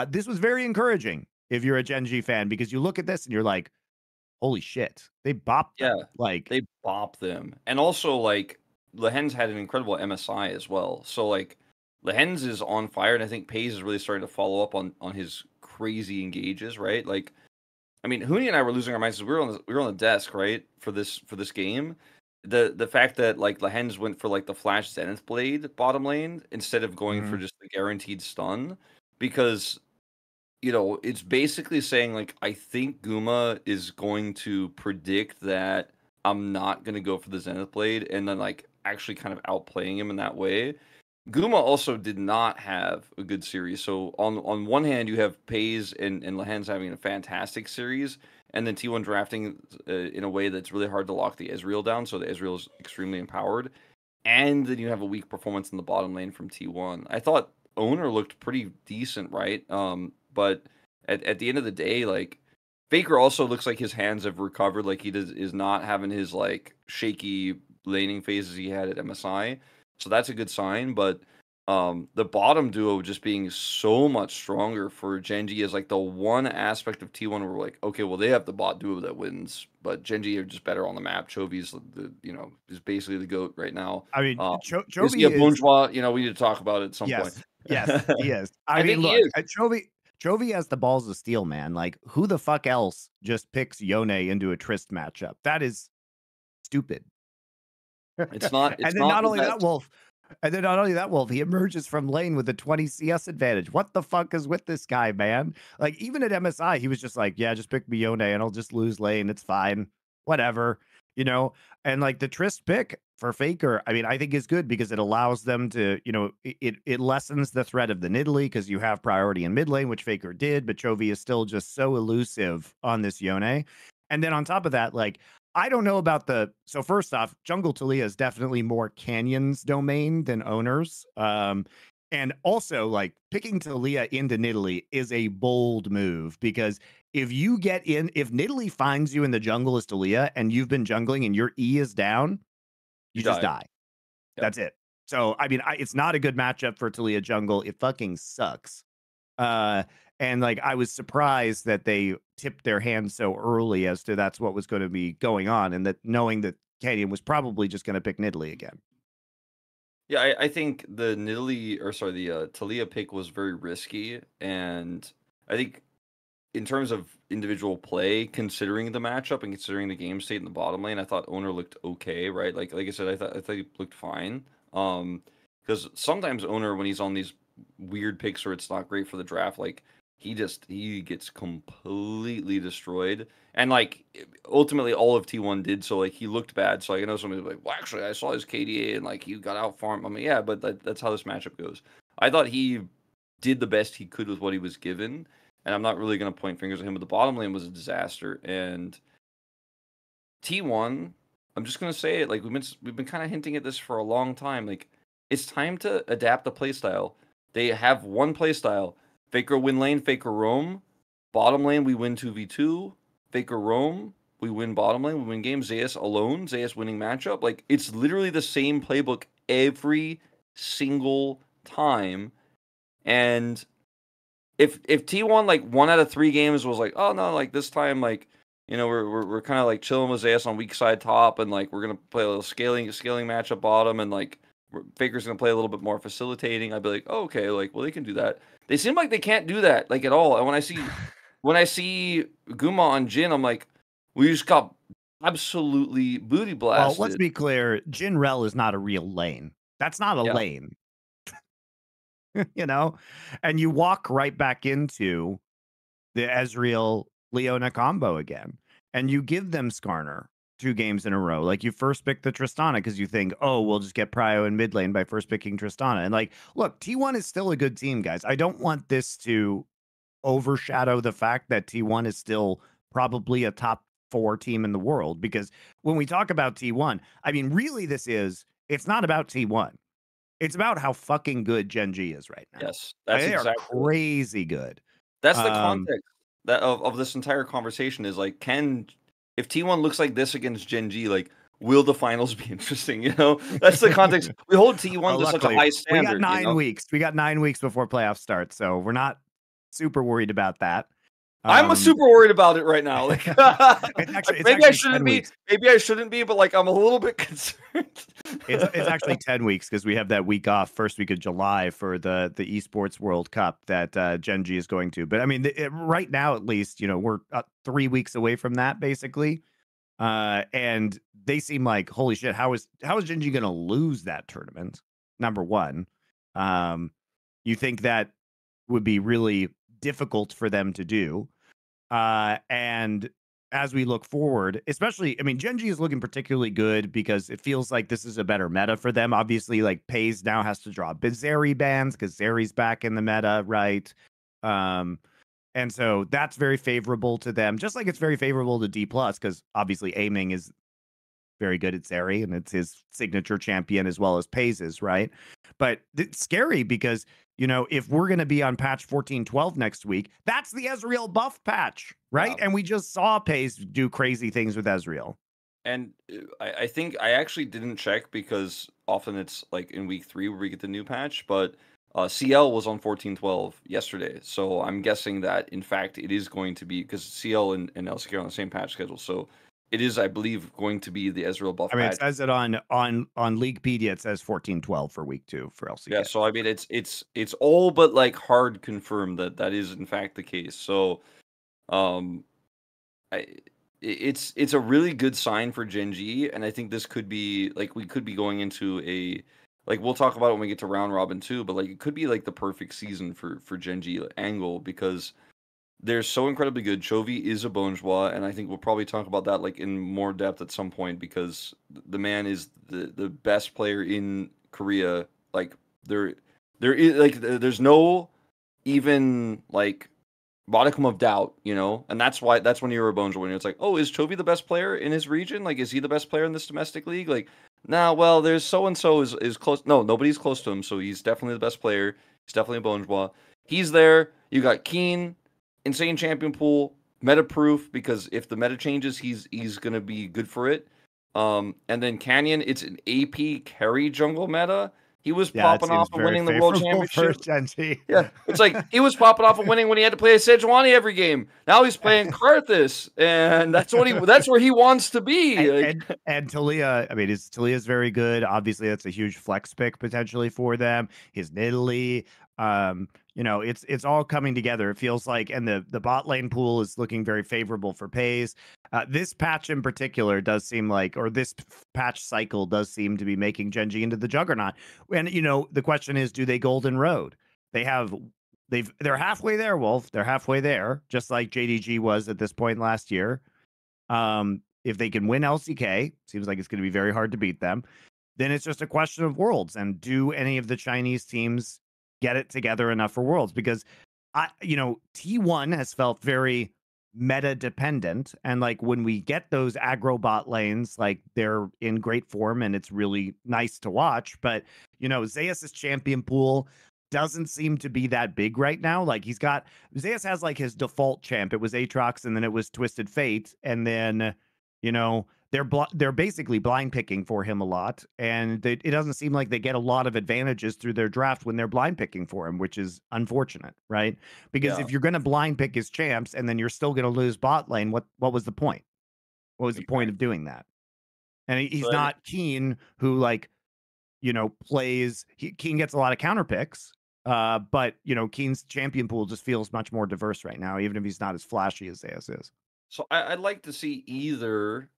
This was very encouraging if you're a Gen.G fan, because you look at this and you're like, holy shit, they bopped them. Yeah, Like, they bop them. And also, like, Lehen's had an incredible MSI as well. So, like, Lehen's is on fire, and I think Pays is really starting to follow up on his crazy engages, right? Like, I mean, Hooney and I were losing our minds. We were on the desk, right, for this game. The fact that, like, Lehen's went for, like, the Flash Zenith Blade bottom lane instead of going for just the guaranteed stun, because, it's basically saying, like, I think Guma is going to predict that I'm not going to go for the Zenith Blade, and then, like, actually kind of outplaying him in that way. Guma also did not have a good series. So on one hand, you have Pays and Lehen's having a fantastic series, and then T1 drafting in a way that's really hard to lock the Ezreal down, so the Ezreal is extremely empowered. And then you have a weak performance in the bottom lane from T1. I thought Owner looked pretty decent, right? But at the end of the day, like, Faker also looks like his hands have recovered. Like, is not having his, like, shaky laning phases he had at MSI. So that's a good sign. But the bottom duo just being so much stronger for Gen.G is, like, the one aspect of T1 where we're like, okay, well, they have the bot duo that wins, but Gen.G are just better on the map. Chovy's is basically the GOAT right now. I mean, Is he Chovy a is. bourgeois? We need to talk about it at some point. Yes, he is. I I mean, think he look, is. Chovy has the balls of steel, man. Like, who the fuck else just picks Yone into a Trist matchup? That is stupid. It's not And then the not only that, best. Wolf, he emerges from lane with a 20 CS advantage. What the fuck is with this guy, man? Like, even at MSI, he was just like, yeah, just pick me Yone and I'll just lose lane. It's fine. Whatever. And like the Trist pick for Faker, I mean, I think is good because it allows them to, it lessens the threat of the Nidalee because you have priority in mid lane, which Faker did, but Chovy is still just so elusive on this Yone. And then on top of that, like, I don't know about so first off, Jungle Talia is definitely more Canyon's domain than Owner's. And also, like, picking Talia into Nidalee is a bold move because if Nidalee finds you in the jungle as Talia and you've been jungling and your E is down, you just die. Yep. That's it. So, I mean, it's not a good matchup for Talia jungle. It fucking sucks. And like, I was surprised that they tipped their hand so early as to that's what was going to be going on, and that knowing that Canyon was probably just going to pick Nidalee again. Yeah, I think the Talia pick was very risky, and I think in terms of individual play, considering the matchup and considering the game state in the bottom lane, I thought Owner looked okay, right? Like I said, I thought he looked fine. Because sometimes Owner, when he's on these weird picks or it's not great for the draft, like, he gets completely destroyed. And, like, ultimately all of T1 did, so, like, he looked bad. So, like, I know somebody was like, well, actually, I saw his KDA and, like, he got out farmed. I mean, yeah, but that's how this matchup goes. I thought he did the best he could with what he was given, and I'm not really going to point fingers at him, but the bottom lane was a disaster. And T1, I'm just going to say it, like, we've been kind of hinting at this for a long time. Like, it's time to adapt the playstyle. They have one playstyle. Faker win lane, Faker roam. Bottom lane, we win 2v2. Faker roam, we win bottom lane, we win game. Zeus alone, Zeus winning matchup. Like, it's literally the same playbook every single time. And if T1, like, 1 out of 3 games was like, oh no, like, this time, like, You know, we're kind of like chilling with Zeus on weak side top, and like we're gonna play a little scaling matchup bottom, and like Faker's gonna play a little bit more facilitating. I'd be like, oh, okay, like well they can do that. They seem like they can't do that like at all. And when I see Guma on Jin, I'm like, we just got absolutely booty Well, let's blasted. be clear. Jinrel is not a real lane. That's not a Yeah. lane, you know? And you walk right back into the Ezreal Leona combo again. And you give them Skarner 2 games in a row. Like you first pick the Tristana because you think, oh, we'll just get Prio in mid lane by first picking Tristana. And like, look, T1 is still a good team, guys. I don't want this to overshadow the fact that T1 is still probably a top 4 team in the world, because when we talk about T1, I mean, really it's not about T1. It's about how fucking good Gen.G is right now. Yes, that's They are exactly what. crazy good. That's the Um, context that of this entire conversation is like, if T1 looks like this against Gen.G, like, will the finals be interesting? You know, that's the context. We hold T1 well, to such a luckily, high we got standard. 9 weeks. We got 9 weeks before playoffs start, so we're not super worried about that. I'm super worried about it right now. Like, it's maybe I actually shouldn't 10 be. weeks. Maybe I shouldn't be, but like I'm a little bit concerned. It's actually 10 weeks because we have that week off, first week of July, for the Esports World Cup that Gen.G is going to. But I mean, right now, at least, you know, we're 3 weeks away from that, basically. And they seem like, holy shit, how is Gen.G going to lose that tournament? Number one. You think that would be really difficult for them to do. And as we look forward, especially, I mean, Gen.G is looking particularly good because it feels like this is a better meta for them. Obviously, like Pays now has to draw Zeri bans because Zeri's back in the meta, right? And so that's very favorable to them, just like it's very favorable to Dplus because obviously aiming is very good at Zeri and it's his signature champion as well as Paze's, right? But it's scary because, you know, if we're going to be on patch 14.12 next week, that's the Ezreal buff patch, right? Yeah. And we just saw Paze do crazy things with Ezreal. And I think I actually didn't check because often it's like in week 3 where we get the new patch, but CL was on 14.12 yesterday. So I'm guessing that in fact it is going to be, because CL and LCK are on the same patch schedule. So it is, I believe, going to be the Ezreal buff I mean, patch. it says it on Leaguepedia, it says 14.12 for week 2 for LCK. Yeah, so I mean it's all but like hard confirmed that that is in fact the case. So it's a really good sign for Gen.G, and I think this could be like, we could be going into a, like, we'll talk about it when we get to round robin too, but like it could be like the perfect season for Gen.G angle, because they're so incredibly good. Chovy is a bonjour, and I think we'll probably talk about that like in more depth at some point, because the man is the best player in Korea. Like there is like there's no even like modicum of doubt, you know, and that's when you're a bonjour, when it's like, oh, is Chovy the best player in his region? Like, is he the best player in this domestic league? Like, nah, well, there's so and so is close. No, nobody's close to him, so he's definitely the best player. He's definitely a bonjour. He's there. You got Keen, insane champion pool, meta proof, because if the meta changes, he's gonna be good for it. And then Canyon, it's an AP carry jungle meta. He was Yeah, it popping off seems and very winning the world favorable for championship. Gen.G. Yeah, it's like he was popping off and winning when he had to play a Sejuani every game. Now he's playing Karthus, and that's where he wants to be. And Talia, I mean, Talia's very good. Obviously, that's a huge flex pick potentially for them. His Nidalee, you know, it's all coming together. It feels like, and the bot lane pool is looking very favorable for Pays. This patch in particular does seem like, or this patch cycle does seem to be making Gen.G into the juggernaut. And you know, the question is, do they Golden Road? They're halfway there, Wolf. They're halfway there, just like JDG was at this point last year. If they can win LCK, seems like it's going to be very hard to beat them. Then it's just a question of Worlds, and do any of the Chinese teams get it together enough for Worlds? Because T1 has felt very meta dependent, and like when we get those aggro bot lanes, like they're in great form and it's really nice to watch. But you know, Zeus's champion pool doesn't seem to be that big right now. Like Zeus has like his default champ. It was Aatrox, and then it was Twisted Fate, and then you know they're basically blind picking for him a lot, and it doesn't seem like they get a lot of advantages through their draft when they're blind picking for him, which is unfortunate, right? Because Yeah, if you're going to blind pick his champs and then you're still going to lose bot lane, what was the point? What was the point of exactly. doing that? And he's So I, not Keen, who like plays. Keen gets a lot of counter picks, but Keen's champion pool just feels much more diverse right now, even if he's not as flashy as Zeus is. So I'd like to see either,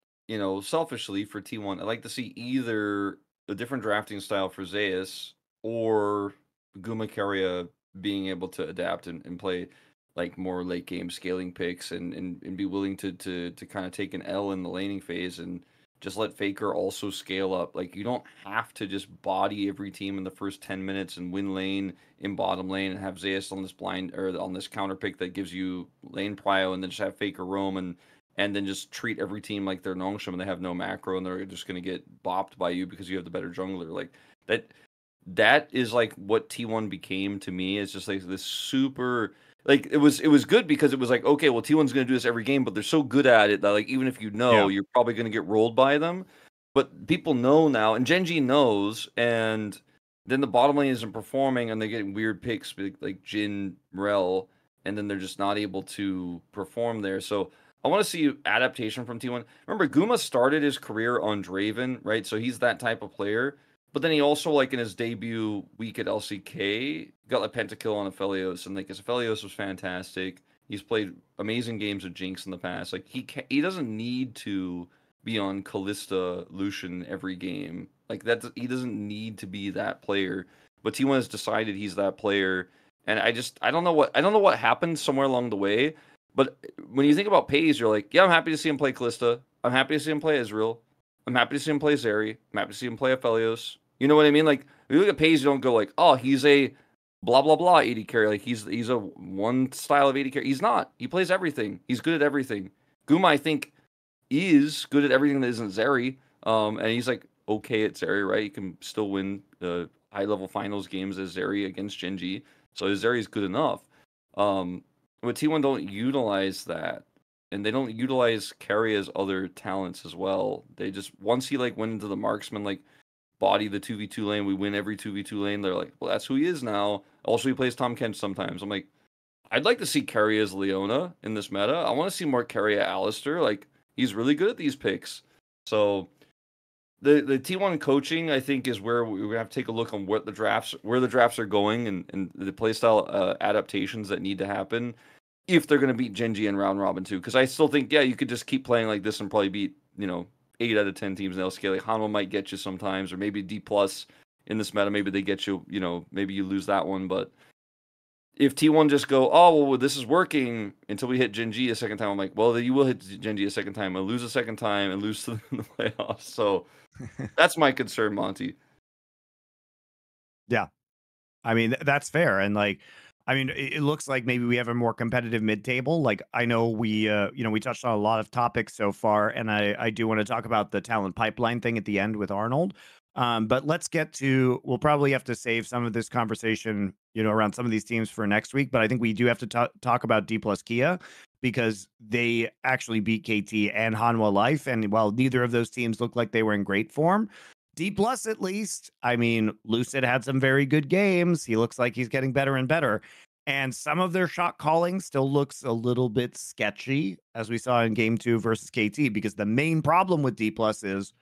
selfishly for T1, I'd like to see either a different drafting style for Zeus or Guma being able to adapt and play like more late game scaling picks and be willing to kind of take an L in the laning phase and just let Faker also scale up. Like you don't have to just body every team in the first 10 minutes and win lane in bottom lane and have Zeus on this blind or on this counter pick that gives you lane prio and then just have Faker roam and then just treat every team like they're Nongshim and they have no macro and they're just gonna get bopped by you because you have the better jungler. Like that is like what T1 became to me. It's just like this super like it was good because it was like, okay, well T1's gonna do this every game, but they're so good at it that like even if you know, Yeah. you're probably gonna get rolled by them. But people know now, and Gen.G knows, and then the bottom lane isn't performing, and they're getting weird picks like Jin, Rel, and then they're just not able to perform there. So I want to see adaptation from T1. Remember, Guma started his career on Draven, right? So he's that type of player. But then he also, like in his debut week at LCK, got like pentakill on Aphelios, and like his Aphelios was fantastic. He's played amazing games with Jinx in the past. Like he doesn't need to be on Callista Lucian every game. Like that, he doesn't need to be that player. But T1 has decided he's that player, and I don't know what happened somewhere along the way. But when you think about Pays, you're like, yeah, I'm happy to see him play Callista. I'm happy to see him play Israel. I'm happy to see him play Zeri. I'm happy to see him play Aphelios. You know what I mean? Like when you look at Pays, you don't go like, oh, he's a blah blah blah AD carry. Like he's a one style of AD carry. He's not. He plays everything. He's good at everything. Guma, I think, is good at everything that isn't Zeri. And he's like okay at Zeri, right? He can still win the high level finals games as Zeri against Gen.G. So Zeri is good enough. But T1 don't utilize that. And they don't utilize Carrier's other talents as well. They just once he like went into the marksman, like body the 2v2 lane, we win every 2v2 lane. They're like, well, that's who he is now. Also, he plays Tom Kench sometimes. I'm like, I'd like to see Carrier as Leona in this meta. I want to see more Carrier Alistair. Like, he's really good at these picks. So the T1 coaching, I think, is where we have to take a look on where the drafts are going and the playstyle adaptations that need to happen if they're going to beat Gen.G and round robin too. Because I still think, yeah, you could just keep playing like this and probably beat 8 out of 10 teams in LCK. Like Hanwha might get you sometimes, or maybe Dplus in this meta, maybe they get you. Maybe you lose that one, but if T1 just go, oh well, this is working until we hit Gen.G a second time, I'm like, well, you will hit Gen.G a second time, and lose a second time, and lose to the playoffs. So that's my concern, Monty. Yeah. I mean, that's fair. And like, I mean, it looks like maybe we have a more competitive mid-table. Like, I know we touched on a lot of topics so far, and I do want to talk about the talent pipeline thing at the end with Arnold. But let's get to. We'll probably have to save some of this conversation, around some of these teams for next week. But I think we do have to talk about Dplus Kia because they actually beat KT and Hanwha Life, and while neither of those teams looked like they were in great form, Dplus at least. I mean, Lucid had some very good games. He looks like he's getting better and better. And some of their shot calling still looks a little bit sketchy, as we saw in game 2 versus KT, because the main problem with Dplus is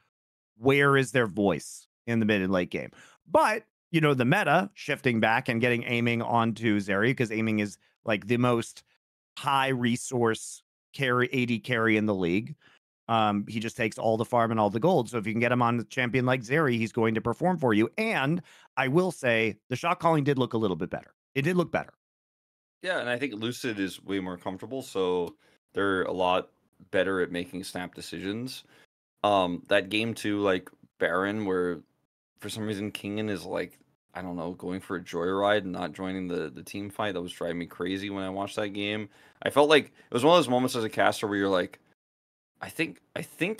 where is their voice in the mid and late game? But, the meta shifting back and getting aiming onto Zeri, because aiming is like the most high resource carry AD carry in the league. He just takes all the farm and all the gold. So if you can get him on the champion like Zeri, he's going to perform for you. And I will say the shot calling did look a little bit better. It did look better. Yeah, and I think Lucid is way more comfortable, so they're a lot better at making snap decisions. That game 2, like Baron, where for some reason Kingen is like, I don't know, going for a joyride and not joining the team fight. That was driving me crazy when I watched that game. I felt like it was one of those moments as a caster where you're like, I think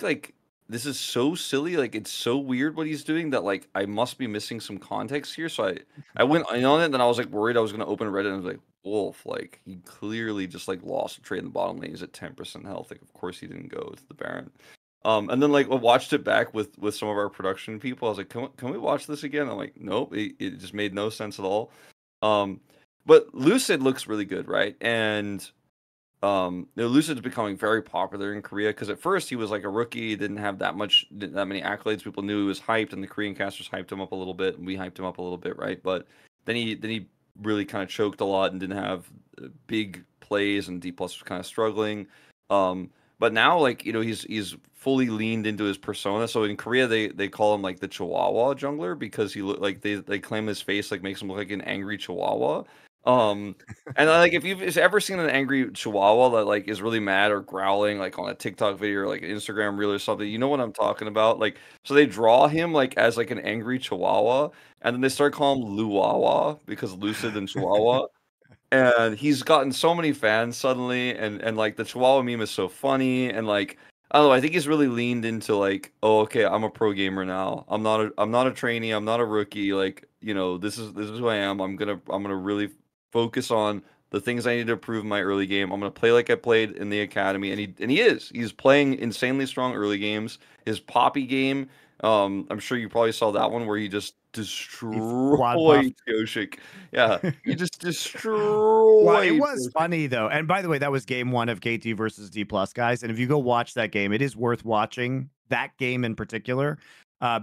like this is so silly, like it's so weird what he's doing that like I must be missing some context here. So I went in on it, and then I was like worried I was gonna open Reddit and I was like, Wolf, like he clearly just like lost a trade in the bottom lane. He's at 10% health. Like of course he didn't go to the Baron. And then like I watched it back with some of our production people. I was like, can we watch this again? I'm like, nope, it just made no sense at all. But Lucid looks really good, right? And Lucid's becoming very popular in Korea because at first he was like a rookie, didn't have that many accolades. People knew he was hyped, and the Korean casters hyped him up a little bit, and we hyped him up a little bit, right? But then he really kind of choked a lot and didn't have big plays, and Dplus was kind of struggling. But now, like, he's fully leaned into his persona. So in Korea, they call him like the Chihuahua jungler because he look like they claim his face like makes him look like an angry Chihuahua. Um, and like if you've ever seen an angry Chihuahua that like is really mad or growling like on a TikTok video or like an Instagram reel or something, you know what I'm talking about. Like, so they draw him like as like an angry Chihuahua, and then they start calling him Luwawa because Lucid and Chihuahua. And he's gotten so many fans suddenly, and like the Chihuahua meme is so funny, and like I don't know, I think he's really leaned into like, oh, okay, I'm a pro gamer now. I'm not a trainee, I'm not a rookie. Like, this is who I am. I'm gonna really focus on the things I need to improve in my early game. I'm gonna play like I played in the academy, and he's playing insanely strong early games. His Poppy game, I'm sure you probably saw that one where he just He quad buffed. destroyed Yoshik. Yeah, he just Well, it destroyed was Yoshik. funny though. And by the way, that was game one of KT versus Dplus, guys. And if you go watch that game, it is worth watching that game in particular,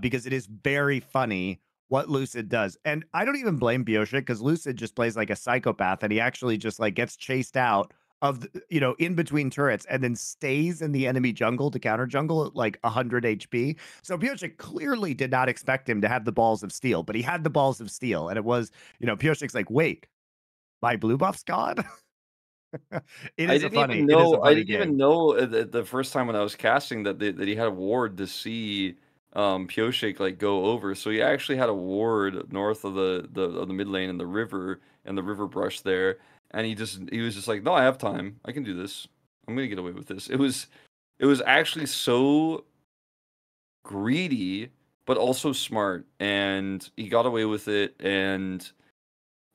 because it is very funny what Lucid does. And I don't even blame Bioshik because Lucid just plays like a psychopath, and he actually just like gets chased out of in between turrets and then stays in the enemy jungle to counter jungle at like 100 HP. So Bioshik clearly did not expect him to have the balls of steel, but he had the balls of steel. And it was, Bioshik's like, wait, my blue buff's gone? I didn't even know. I Funny didn't even game. know the first time when I was casting that he had a ward to see Pioshik like go over. So he actually had a ward north of the mid lane and the river brush there, and he was just like, no, I have time. I can do this. I'm gonna get away with this. It was actually so greedy, but also smart, and he got away with it. And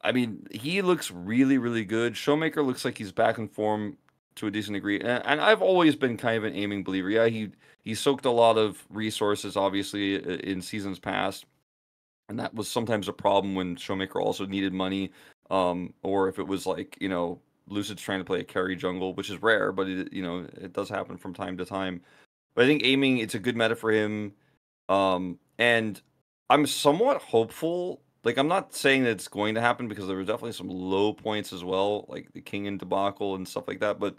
I mean, he looks really, really good. Showmaker looks like he's back in form to a decent degree, and I've always been kind of an aiming believer. Yeah, he soaked a lot of resources, obviously, in seasons past, and that was sometimes a problem when Showmaker also needed money, or if it was like Lucid's trying to play a carry jungle, which is rare, but it does happen from time to time. But I think aiming, it's a good meta for him. And I'm somewhat hopeful. Like, I'm not saying that it's going to happen because there were definitely some low points as well, like the King and debacle and stuff like that. But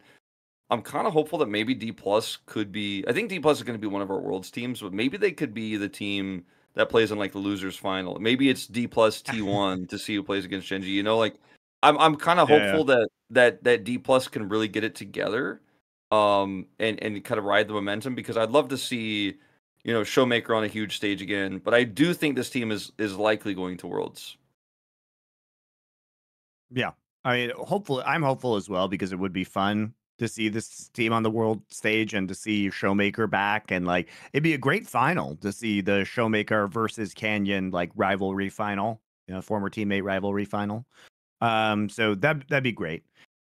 I'm kind of hopeful that maybe Dplus could be. I think Dplus is going to be one of our world's teams, but maybe they could be the team that plays in like the losers final. Maybe it's Dplus T1 to see who plays against Gen.G. Like I'm kind of Yeah. hopeful that Dplus can really get it together, and kind of ride the momentum, because I'd love to see Showmaker on a huge stage again. But I do think this team is likely going to Worlds. Yeah. I mean, hopefully, I'm hopeful as well because it would be fun to see this team on the world stage and to see Showmaker back. And like, it'd be a great final to see the Showmaker versus Canyon like rivalry final, former teammate rivalry final. So that'd be great.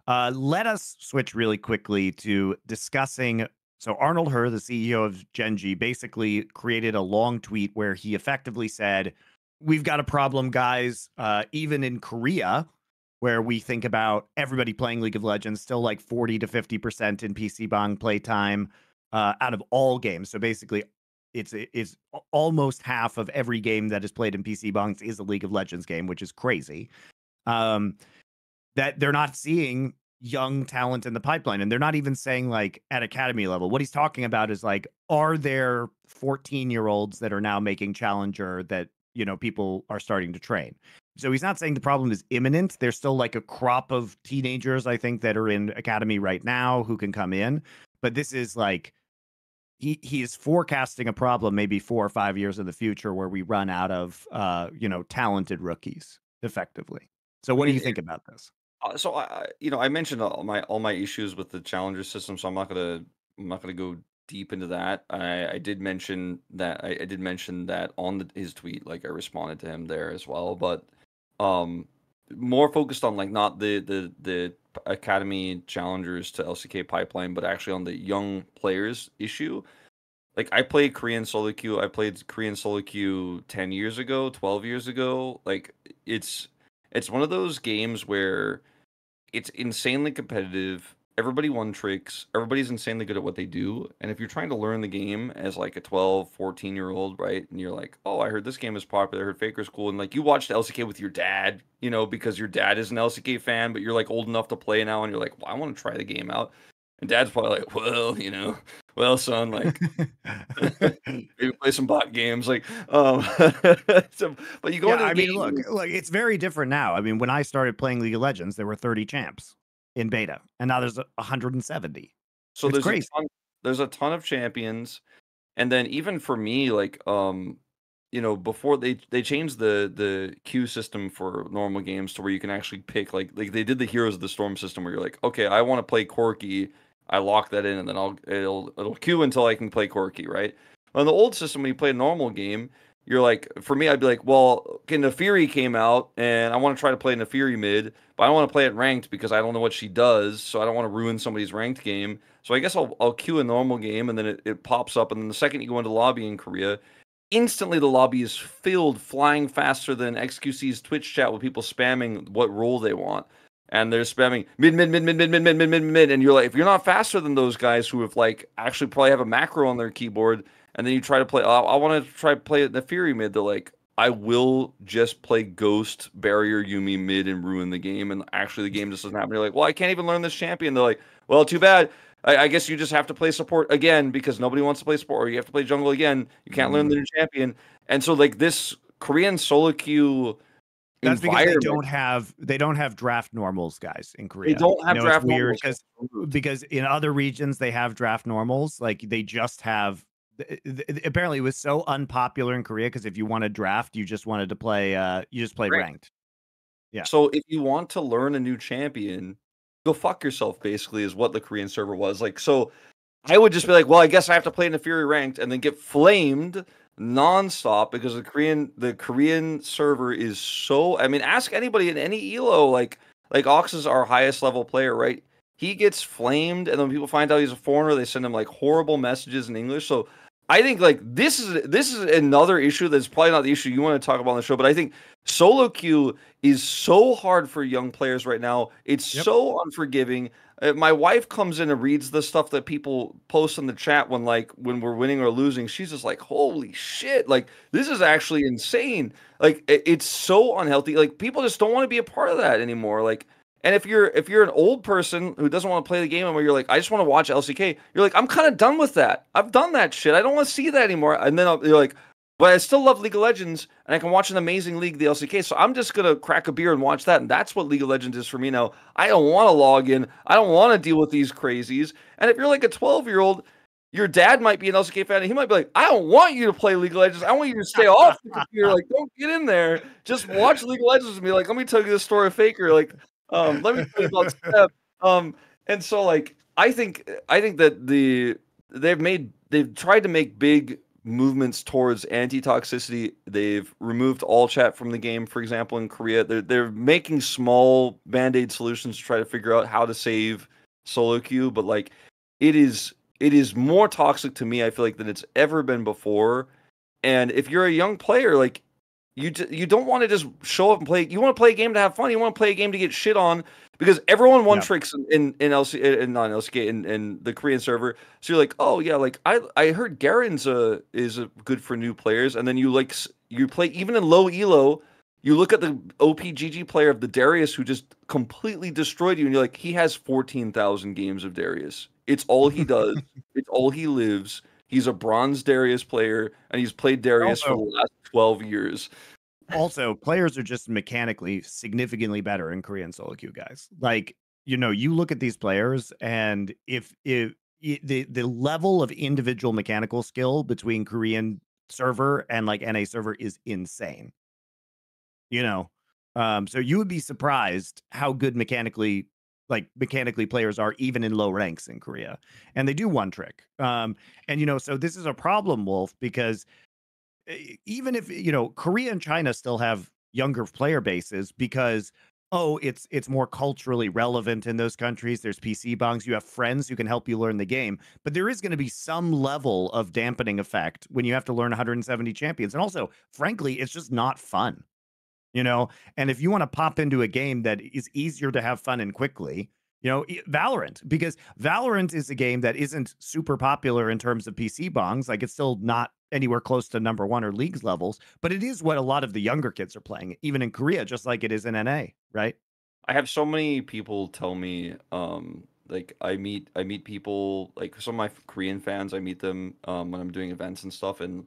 Let us switch really quickly to discussing. So Arnold Her, the CEO of Gen.G, basically created a long tweet where he effectively said, "We've got a problem, guys. Even in Korea, where we think about everybody playing League of Legends, still like 40 to 50% in PC Bang playtime out of all games. So basically, it's almost half of every game that is played in PC Bangs is a League of Legends game, which is crazy. That they're not seeing young talent in the pipeline, and they're not even saying like at academy level. What he's talking about is like, are there 14-year-olds that are now making challenger that people are starting to train? So he's not saying the problem is imminent. There's still like a crop of teenagers, I think, that are in academy right now who can come in, but this is like he is forecasting a problem maybe 4 or 5 years in the future where we run out of talented rookies effectively. So I what do mean, you think about this? so I mentioned all my issues with the challenger system, so I'm not gonna go deep into that. I did mention that I did mention that on his tweet, like I responded to him there as well, but um, more focused on like not the academy challengers to LCK pipeline, but actually on the young players issue. like I played Korean solo queue. I played Korean solo queue 10 years ago, 12 years ago. Like it's it's one of those games where it's insanely competitive. Everybody one tricks. Everybody's insanely good at what they do. And if you're trying to learn the game as like a 12, 14-year-old, right? And you're like, "Oh, I heard this game is popular. I heard Faker's cool." And like you watched LCK with your dad, you know, because your dad is an LCK fan, but you're like old enough to play now and you're like, "Well, I want to try the game out." And dad's probably like, "Well, you know, well, son, like maybe play some bot games." Like, so, but you go Yeah, into the I mean, game. look, it's very different now. I mean, when I started playing League of Legends, there were 30 champs in beta, and now there's 170. So It's crazy. there's a ton of champions. And then even for me, like, you know, before they changed the queue system for normal games to where you can actually pick like they did the Heroes of the Storm system where you're like, okay, I want to play Corki, I lock that in, and then it'll queue until I can play Corki, right? On the old system, when you play a normal game, you're like, for me, I'd be like, well, okay, Nefiri came out, and I want to try to play Nefiri mid, but I don't want to play it ranked because I don't know what she does, so I don't want to ruin somebody's ranked game. So I guess I'll queue a normal game, and then it pops up, and then the second you go into lobby in Korea, instantly the lobby is filled, flying faster than XQC's Twitch chat with people spamming what role they want. And they're spamming mid, mid, mid, mid, mid, mid, mid, mid, mid, mid. And you're like, if you're not faster than those guys who have like actually probably have a macro on their keyboard, and then you try to play, I want to try to play the Fury mid, they're like, I will just play Ghost, Barrier, Yumi mid and ruin the game. And actually the game just doesn't happen. You're like, well, I can't even learn this champion. They're like, well, too bad. I guess you just have to play support again because nobody wants to play support, or you have to play jungle again. You can't learn the new champion. And so like this Korean solo queue That's because environment, they don't have draft normals, guys, in they Korea. don't have You know, it's draft weird normals. because in other regions they have draft normals. Like they just have. Apparently, it was so unpopular in Korea because if you want to draft, you just wanted to play. You just play Right. ranked. Yeah. So if you want to learn a new champion, go fuck yourself, basically, is what the Korean server was. Like, so I would just be like, well, I guess I have to play in the Fury ranked and then get flamed nonstop because the Korean server is so, I mean, ask anybody in any elo, like Ox is our highest level player, right? He gets flamed, and then when people find out he's a foreigner, they send him like horrible messages in English. So I think like this is another issue that's probably not the issue you want to talk about on the show, but I think solo queue is so hard for young players right now. It's so unforgiving. My wife comes in and reads the stuff that people post in the chat when we're winning or losing. She's just like, "Holy shit! Like this is actually insane. Like it's so unhealthy. Like people just don't want to be a part of that anymore. Like, and if you're an old person who doesn't want to play the game anymore, you're like, I just want to watch LCK. You're like, I'm kind of done with that. I've done that shit. I don't want to see that anymore. And then you're like, but I still love League of Legends, and I can watch an amazing league, the LCK. So I'm just gonna crack a beer and watch that, and that's what League of Legends is for me now. I don't want to log in. I don't want to deal with these crazies. And if you're like a 12-year-old, your dad might be an LCK fan, and he might be like, I don't want you to play League of Legends. I want you to stay off the computer. Like, don't get in there. Just watch League of Legends with me. Like, let me tell you the story of Faker. Like, let me tell you about Steph. And so like I think that they've tried to make big movements towards anti-toxicity. They've removed all chat from the game, for example, in Korea. They're making small band-aid solutions to try to figure out how to save solo queue, but like it is more toxic to me, I feel like, than it's ever been before. And if you're a young player, like you don't want to just show up and play. You want to play a game to have fun. You want to play a game to get shit on because everyone one tricks in LC in non LCK in the Korean server. So you're like, oh yeah, like I heard Garen's is good for new players, and then you play even in low elo. You look at the OPGG player of the Darius who just completely destroyed you, and you're like, he has 14,000 games of Darius. It's all he does. It's all he lives. He's a bronze Darius player, and he's played Darius for the last 12 years. Also, players are just mechanically significantly better in Korean solo queue, guys. Like, you know, you look at these players, and if the level of individual mechanical skill between Korean server and like NA server is insane. You know, so you would be surprised how good mechanically players are even in low ranks in Korea, and they do one trick. And you know, so this is a problem, Wolf, because even if you know Korea and China still have younger player bases because Oh, it's more culturally relevant in those countries. There's PC bongs. You have friends who can help you learn the game, but there is going to be some level of dampening effect when you have to learn 170 champions. And also, frankly, it's just not fun, you know? And if you want to pop into a game that is easier to have fun and quickly, Valorant, because Valorant is a game that isn't super popular in terms of PC bongs. Like, it's still not anywhere close to number one or leagues levels, but it is what a lot of the younger kids are playing, even in Korea, just like it is in NA, right? I have so many people tell me, like I meet people like some of my Korean fans. I meet them when I'm doing events and stuff, and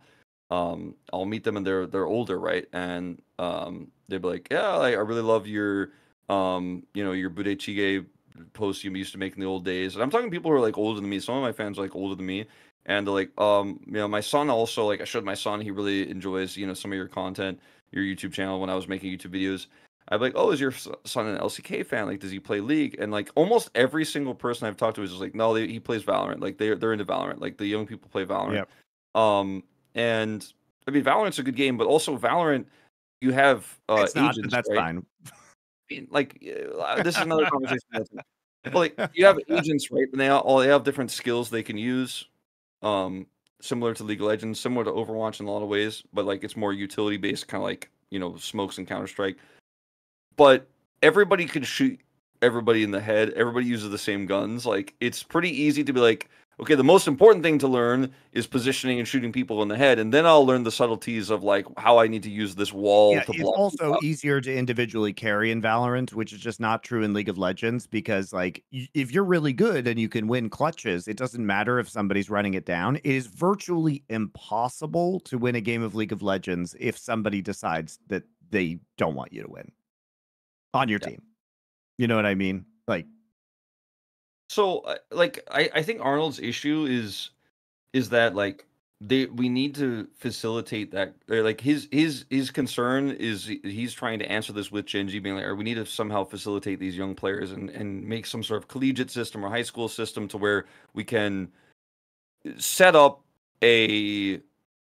I'll meet them and they're older, right? And they'll be like, yeah, like, I really love your your Budechige posts you used to make in the old days. And I'm talking people who are like older than me. Some of my fans are like older than me, and they're like, my son also, like, I showed my son, he really enjoys some of your content, your YouTube channel when I was making YouTube videos. I'd be like, "Oh, is your son an LCK fan? Like, does he play League?" And like almost every single person I've talked to is just like, "No, he plays Valorant. Like they're into Valorant. Like the young people play Valorant." Yeah. And I mean, Valorant's a good game, but also Valorant, you have It's not, but agents, that's right? fine. Like this is another conversation. But like you have agents, right? And they have different skills they can use. Similar to League of Legends, similar to Overwatch in a lot of ways, but like it's more utility based, kind of like smokes and Counter Strike. But everybody can shoot everybody in the head. Everybody uses the same guns. Like it's pretty easy to be like, okay, the most important thing to learn is positioning and shooting people in the head, and then I'll learn the subtleties of like how I need to use this wall Yeah, to it's block also you out. easier to individually carry in Valorant, which is just not true in League of Legends because, like, if you're really good and you can win clutches, it doesn't matter if somebody's running it down. It is virtually impossible to win a game of League of Legends if somebody decides that they don't want you to win on your Yeah. team. You know what I mean? Like, So like I think Arnold's issue is that like we need to facilitate that, or like his concern is he's trying to answer this with Gen.G being like, or we need to somehow facilitate these young players and make some sort of collegiate system or high school system to where we can set up a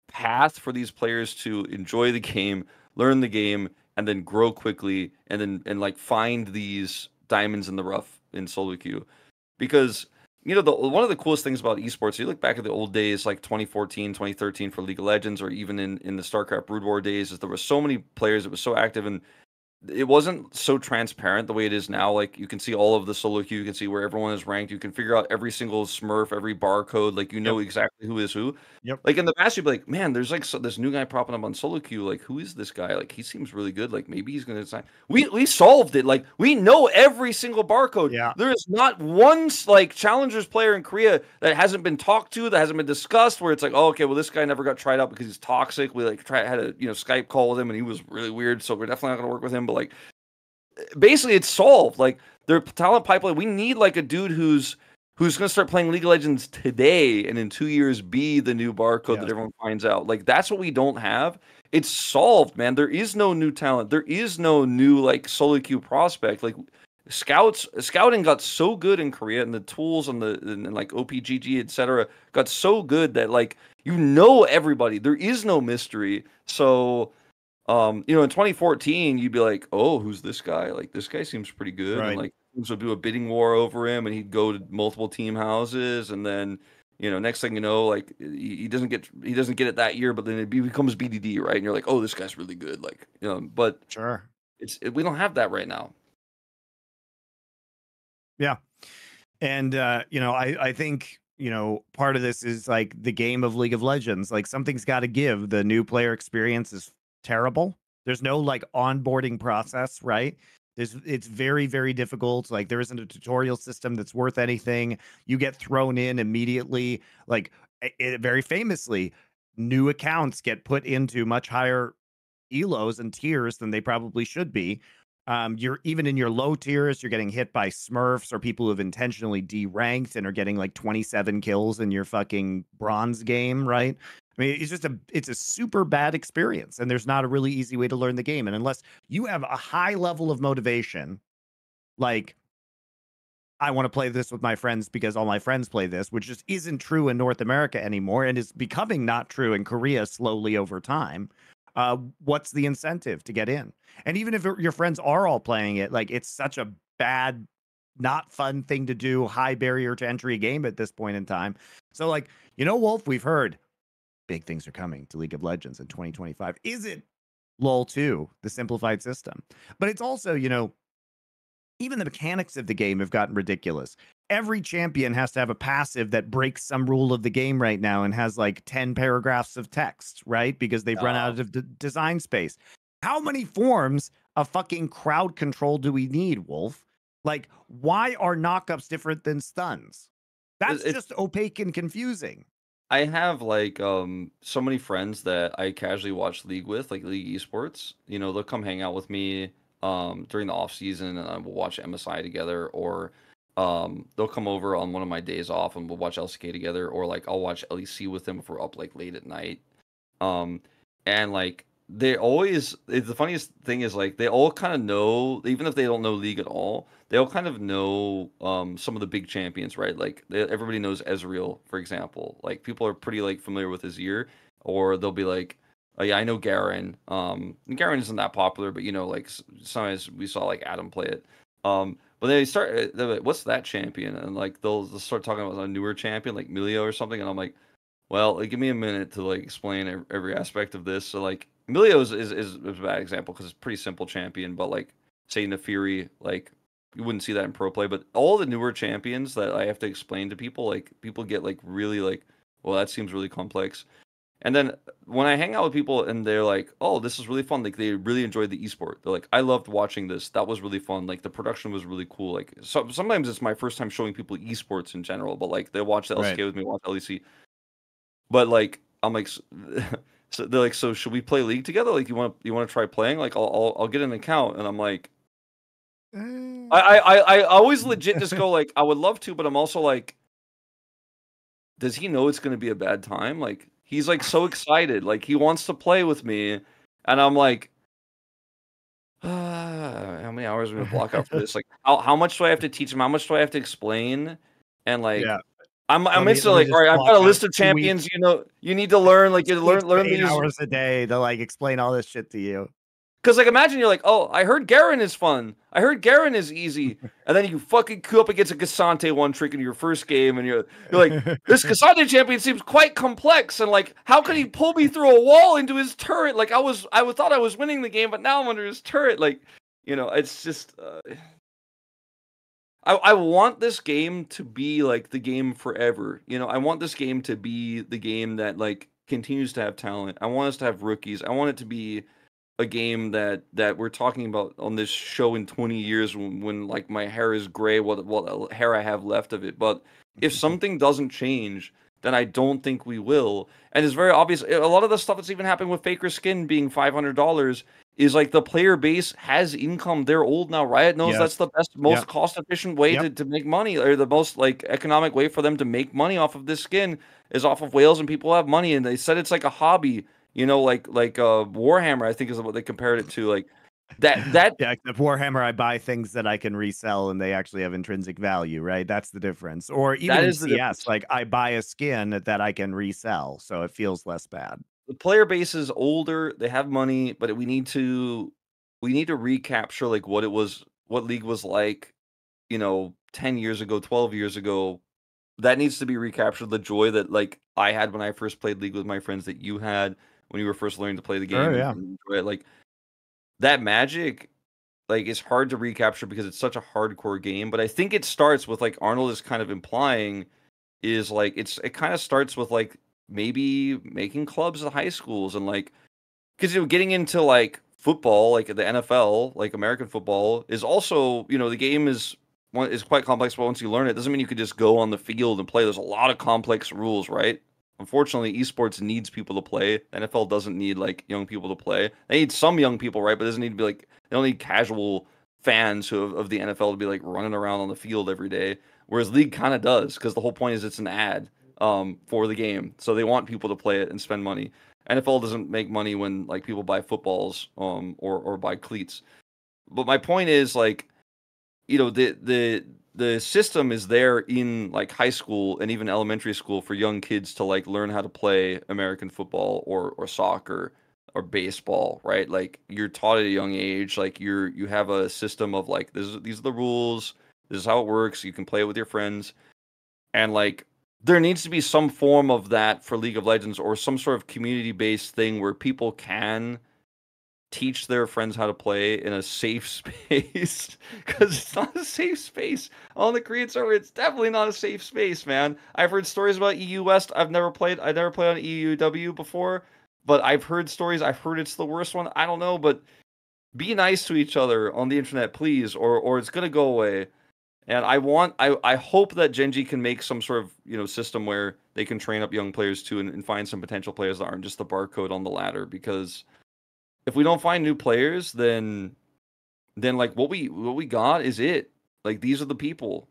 path for these players to enjoy the game, learn the game, and then grow quickly, and then like find these diamonds in the rough in solo queue. Because one of the coolest things about esports, you look back at the old days like 2014, 2013 for League of Legends, or even in the StarCraft Brood War days, is there were so many players, it was so active, and it wasn't so transparent the way it is now. Like you can see all of the solo queue, you can see where everyone is ranked, you can figure out every single smurf, every barcode, like yep, exactly who is who. yep. Like in the past, you'd be like, man, there's like this new guy popping up on solo queue. Like, who is this guy? Like, he seems really good. Like, maybe he's gonna sign. We solved it. Like, we know every single barcode. Yeah. There is not one like challengers player in Korea that hasn't been talked to, that hasn't been discussed. Where it's like, oh, okay, well, this guy never got tried out because he's toxic. We like had a Skype call with him and he was really weird. So we're definitely not gonna work with him. But like, basically, it's solved. Like, their talent pipeline. We need like a dude who's going to start playing League of Legends today and in 2 years be the new barcode that Yes. everyone finds out. Like, that's what we don't have. It's solved, man. There is no new talent. There is no new like solo queue prospect. Like scouting got so good in Korea, and the tools and like OPGG, etc. got so good that like everybody. There is no mystery. So in 2014, you'd be like, "Oh, who's this guy? Like, this guy seems pretty good." And Right. like, teams would do a bidding war over him, and he'd go to multiple team houses, and then, next thing you know, like, he doesn't get it that year, but then it becomes BDD, right? And you're like, "Oh, this guy's really good." Like, but Sure. we don't have that right now. Yeah. And I think, part of this is like the game of League of Legends. Like something's got to give. The new player experience is terrible. There's no like onboarding process, right? It's very, very difficult. Like there isn't a tutorial system that's worth anything. You get thrown in immediately. Like very famously, new accounts get put into much higher elos and tiers than they probably should be. You're even in your low tiers, you're getting hit by Smurfs or people who have intentionally deranked and are getting like 27 kills in your fucking bronze game, right? I mean, it's a super bad experience, and there's not a really easy way to learn the game. And unless you have a high level of motivation, like I want to play this with my friends because all my friends play this, which just isn't true in North America anymore and is becoming not true in Korea slowly over time. what's the incentive to get in? And even if your friends are all playing it, like it's such a bad, not fun thing to do, high barrier to entry game at this point in time. So like, Wolf, we've heard big things are coming to League of Legends in 2025. Is it LoL 2, the simplified system? But it's also, even the mechanics of the game have gotten ridiculous. Every champion has to have a passive that breaks some rule of the game right now and has like 10 paragraphs of text, right? Because they've run out of design space. How many forms of fucking crowd control do we need, Wolf? Like, why are knockups different than stuns? That's just opaque and confusing. I have like so many friends that I casually watch League with, like League Esports. They'll come hang out with me during the off season, and we'll watch MSI together, or they'll come over on one of my days off and we'll watch LCK together, or like I'll watch LEC with them if we're up like late at night. And like they always, the funniest thing is like they all kind of know, even if they don't know League at all, they all kind of know some of the big champions, right? Like everybody knows Ezreal, for example. Like people are pretty like familiar with his year, or they'll be like, oh yeah, I know Garen. Garen isn't that popular, but like sometimes we saw like Adam play it. But they start, they're like, what's that champion? And like they'll start talking about a newer champion like Milio or something, and I'm like, well, like, give me a minute to like explain every aspect of this. So like Milio is a bad example because it's a pretty simple champion, but like say Nefiri, like you wouldn't see that in pro play. But all the newer champions that I have to explain to people, like people get like really like, well, that seems really complex. And then when I hang out with people and they're like, oh, this is really fun, like they really enjoyed the esport. They're like, I loved watching this. That was really fun. Like the production was really cool. Like sometimes it's my first time showing people esports in general, but like they watch the LCK with me, watch LEC. But like I'm like, so they're like, so should we play League together? Like you want to try playing? Like I'll get an account, and I'm like, I always legit just go like, I would love to, but I'm also like, does he know it's going to be a bad time? Like he's like so excited, like he wants to play with me, and I'm like, how many hours are we gonna block out for this? Like how much do I have to teach him? How much do I have to explain? And like. Yeah. I'm instantly like, all right, I've got a list of champions. You need to learn, like, you learn 8 these hours a day to like explain all this shit to you. Because like, imagine you're like, oh, I heard Garen is fun. I heard Garen is easy, and then you fucking queue up against a Cassante one trick in your first game, and you're like, this Cassante champion seems quite complex, and like, how could he pull me through a wall into his turret? Like I thought I was winning the game, but now I'm under his turret. Like, it's just. I want this game to be like the game forever. I want this game to be the game that like continues to have talent. I want us to have rookies. I want it to be a game that we're talking about on this show in 20 years when like my hair is gray, what hair I have left of it. But if something doesn't change, then I don't think we will. And it's very obvious. A lot of the stuff that's even happening with Faker Skin being $500 is like the player base has income. They're old now. Riot knows that's the best, most cost-efficient way to make money, or the most like economic way for them to make money off of this skin is off of whales, and people have money. And they said it's like a hobby, like Warhammer, I think is what they compared it to. Like that yeah, except Warhammer, I buy things that I can resell and they actually have intrinsic value, right? That's the difference. Or even in CS, like I buy a skin that I can resell, so it feels less bad. The player base is older, they have money, but we need to recapture like what League was like, 10 years ago, 12 years ago. That needs to be recaptured. The joy that like I had when I first played League with my friends, that you had when you were first learning to play the game. Yeah. Like that magic, like it's hard to recapture because it's such a hardcore game. But I think it starts with like Arnold is kind of implying is like it kind of starts with like maybe making clubs at high schools, and like because getting into like football, like the NFL, like American football, is also the game is quite complex, but once you learn it, doesn't mean you could just go on the field and play. There's a lot of complex rules, right? Unfortunately, esports needs people to play. The NFL doesn't need like young people to play. They need some young people, right? But it doesn't need to be like, they don't need casual fans of the NFL to be like running around on the field every day. Whereas League kind of does, because the whole point is it's an ad for the game, so they want people to play it and spend money. NFL doesn't make money when like people buy footballs or buy cleats. But my point is like, the system is there in like high school and even elementary school for young kids to like learn how to play American football or soccer. or baseball, right? Like you're taught at a young age, like you have a system of like these are the rules, this is how it works. You can play it with your friends, and like there needs to be some form of that for League of Legends or some sort of community based thing where people can teach their friends how to play in a safe space because it's not a safe space on the Korean server. It's definitely not a safe space, man. I've heard stories about EU West. I never played on EUW before, but I've heard stories. I've heard it's the worst one. I don't know, but be nice to each other on the internet, please, or it's gonna go away. And I hope that Gen.G can make some sort of system where they can train up young players too and find some potential players that aren't just the barcode on the ladder, because if we don't find new players, then like what we got is it. Like these are the people.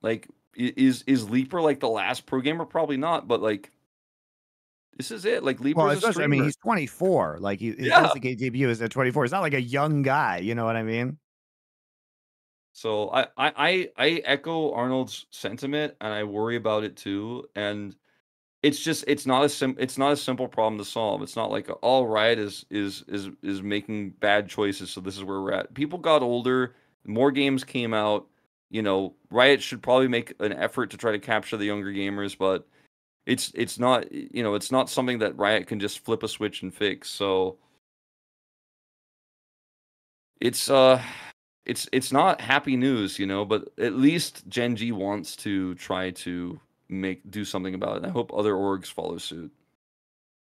Like is Leaper like the last pro gamer? Probably not, but like this is it. Like Well, Leaper's a especially, I mean, streamer. he's 24. Like his Yeah. LCK debut is at 24. He's not like a young guy. You know what I mean? So I echo Arnold's sentiment, and I worry about it too. And it's not a simple problem to solve. It's not like all Riot is making bad choices, so this is where we're at. People got older, more games came out. Riot should probably make an effort to try to capture the younger gamers, but it's not it's not something that Riot can just flip a switch and fix. So it's not happy news, but at least Gen.G wants to try to do something about it. I hope other orgs follow suit.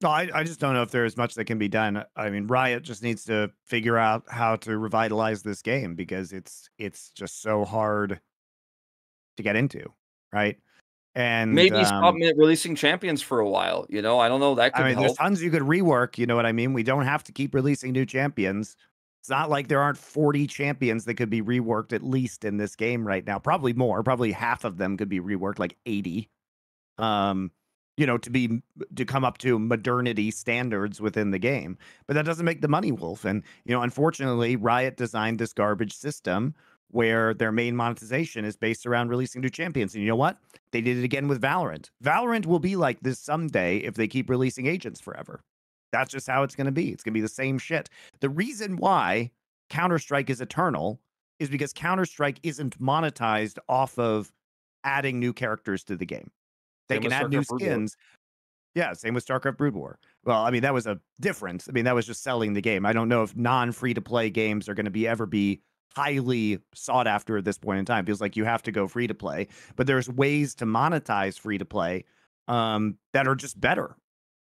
No, I just don't know if there's much that can be done. I mean, Riot just needs to figure out how to revitalize this game because it's just so hard to get into, right? And Maybe stop releasing champions for a while. I don't know. That could I mean, there's help. tons you could rework. You know what I mean? We don't have to keep releasing new champions. It's not like there aren't 40 champions that could be reworked at least in this game right now. Probably more. Probably half of them could be reworked, like 80. To come up to modernity standards within the game. But that doesn't make the money, Wolf. And, unfortunately, Riot designed this garbage system where their main monetization is based around releasing new champions. And you know what? They did it again with Valorant. Valorant will be like this someday if they keep releasing agents forever. That's just how it's going to be. It's going to be the same shit. The reason why Counter-Strike is eternal is because Counter-Strike isn't monetized off of adding new characters to the game. They can add new skins. Yeah, same with StarCraft Brood War. Well, I mean, that was a difference. I mean, that was just selling the game. I don't know if non-free-to-play games are going to ever be highly sought after at this point in time. It feels like you have to go free-to-play. But there's ways to monetize free-to-play that are just better,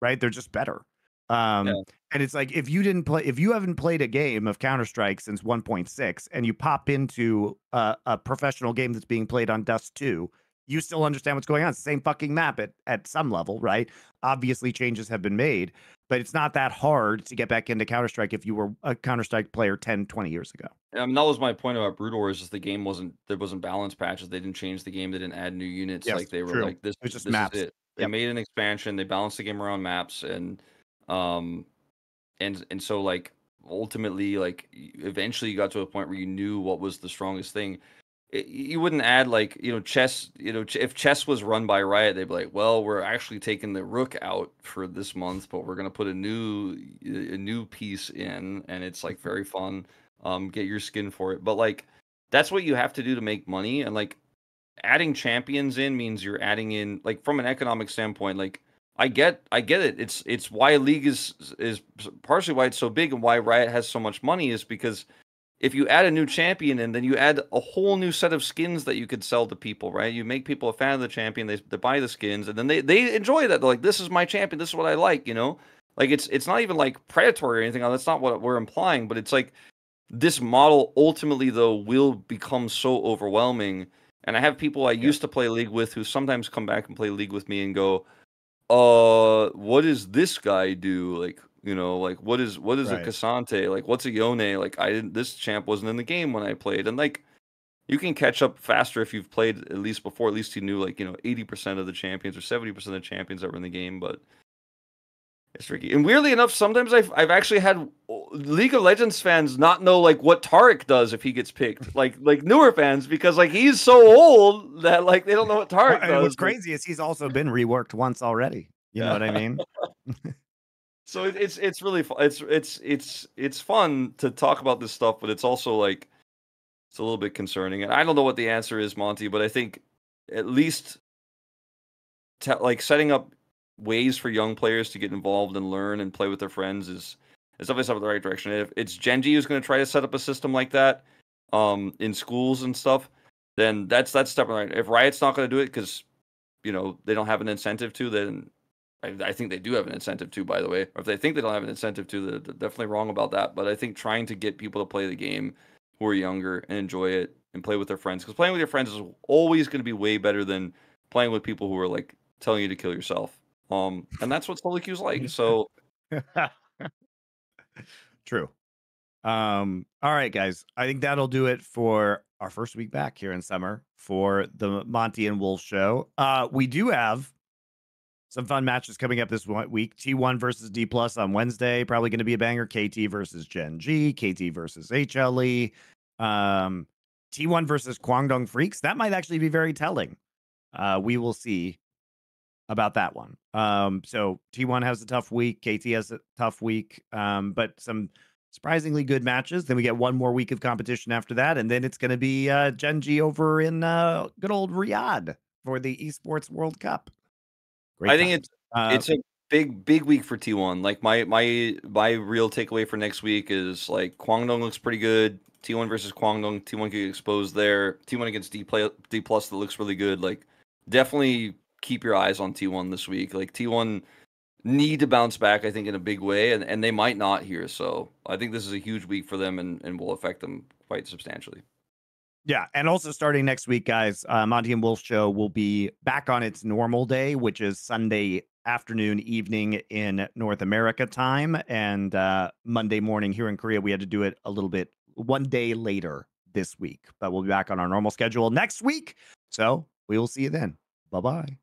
right? They're just better. And it's like if you haven't played a game of Counter-Strike since 1.6 and you pop into a professional game that's being played on Dust 2, you still understand what's going on. It's the same fucking map at some level, right? Obviously, changes have been made, but it's not that hard to get back into Counter-Strike if you were a Counter-Strike player 10, 20 years ago. I mean, that was my point about Brood War, is just there wasn't balance patches. They didn't change the game. They didn't add new units. Yes, Like they were true. like, this It's just is maps. it. They made an expansion. They balanced the game around maps, and so like ultimately, like eventually you got to a point where you knew what was the strongest thing. You wouldn't add like chess. If chess was run by Riot, they'd be like, well, we're actually taking the rook out for this month, but we're gonna put a new piece in, and it's like very fun. Get your skin for it, but like that's what you have to do to make money. And like adding champions in means you're adding in, like, from an economic standpoint, like I get it. It's why League is partially why it's so big and why Riot has so much money, is because if you add a new champion and then you add a whole new set of skins that you could sell to people, right? You make people a fan of the champion, they buy the skins, and then they enjoy that. They're like, this is my champion, this is what I like, Like it's not even like predatory or anything. That's not what we're implying, but it's like this model ultimately though will become so overwhelming. And I have people I used to play League with who sometimes come back and play League with me and go, what does this guy do? Like, like what is a Cassante? Like, what's a Yone? Like, this champ wasn't in the game when I played. And like, you can catch up faster if you've played at least before. At least you knew, like, 80% of the champions or 70% of the champions that were in the game. But it's tricky. And weirdly enough, sometimes I've actually had League of Legends fans not know like what Taric does if he gets picked. Like newer fans, because like he's so old that like they don't know what Taric does. What's crazy is he's also been reworked once already. You know what I mean? So it's really fun. It's fun to talk about this stuff, but it's also like it's a little bit concerning. And I don't know what the answer is, Monty, but I think at least like setting up ways for young players to get involved and learn and play with their friends is definitely step in the right direction. If it's Gen.G who's going to try to set up a system like that, in schools and stuff, then that's step in the right. If Riot's not going to do it because they don't have an incentive to, then I think they do have an incentive to. By the way, or if they think they don't have an incentive to, they're definitely wrong about that. But I think trying to get people to play the game who are younger and enjoy it and play with their friends, because playing with your friends is always going to be way better than playing with people who are like telling you to kill yourself. And that's what solo queue's like. So True. All right, guys. I think that'll do it for our first week back here in summer for the Monte and Wolf show. We do have some fun matches coming up this week. T1 versus Dplus on Wednesday, probably going to be a banger. KT versus Gen.G, KT versus HLE, T1 versus Guangdong Freaks. That might actually be very telling. We will see about that one. So T1 has a tough week, KT has a tough week, but some surprisingly good matches. Then we get one more week of competition after that, and then it's going to be Gen.G over in good old Riyadh for the Esports World Cup. Great I think times. it's a big week for T1. Like my real takeaway for next week is like Guangdong looks pretty good. T1 versus Guangdong, T1 could get exposed there. T1 against Dplus that looks really good. Like definitely keep your eyes on T1 this week. Like T1 need to bounce back, I think, in a big way, and they might not here. So I think this is a huge week for them and will affect them quite substantially. Yeah, and also starting next week, guys, Monte and Wolf Show will be back on its normal day, which is Sunday afternoon, evening in North America time, and Monday morning here in Korea. We had to do it a little bit one day later this week, but we'll be back on our normal schedule next week. So we will see you then. Bye-bye.